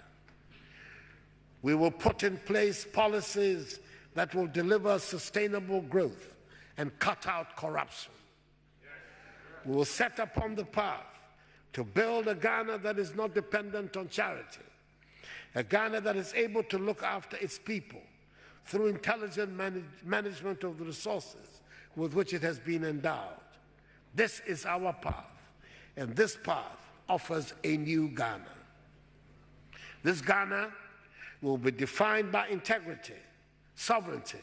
We will put in place policies that will deliver sustainable growth and cut out corruption. We will set upon the path to build a Ghana that is not dependent on charity, a Ghana that is able to look after its people through intelligent management of the resources with which it has been endowed. This is our path, and this path offers a new Ghana. This Ghana will be defined by integrity, sovereignty,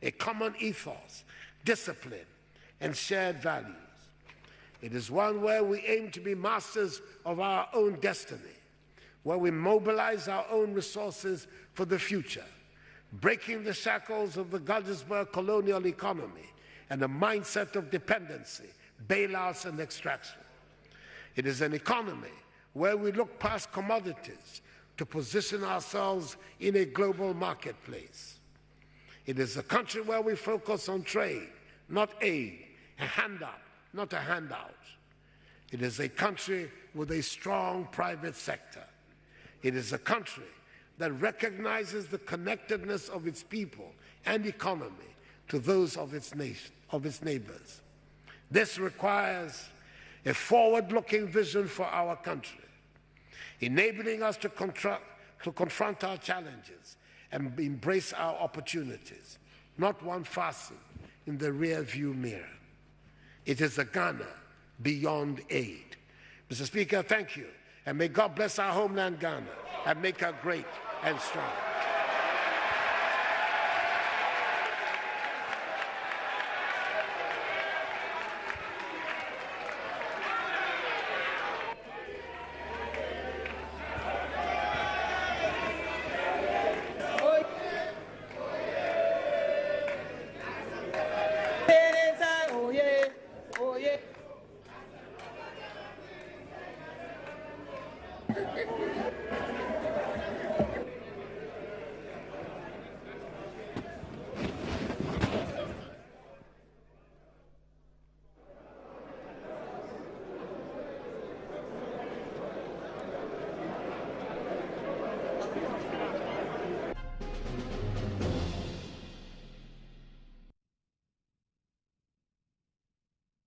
a common ethos, discipline, and shared values. It is one where we aim to be masters of our own destiny, where we mobilize our own resources for the future, breaking the shackles of the Gullisberg colonial economy and a mindset of dependency, bailouts, and extraction. It is an economy where we look past commodities to position ourselves in a global marketplace. It is a country where we focus on trade, not aid, a handout, not a handout. It is a country with a strong private sector. It is a country that recognizes the connectedness of its people and economy to those of its nation, of its neighbors. This requires a forward-looking vision for our country, enabling us to confront our challenges and embrace our opportunities, not one fastened in the rear-view mirror. It is a Ghana beyond aid. Mr. Speaker, thank you, and may God bless our homeland Ghana and make her great and strong.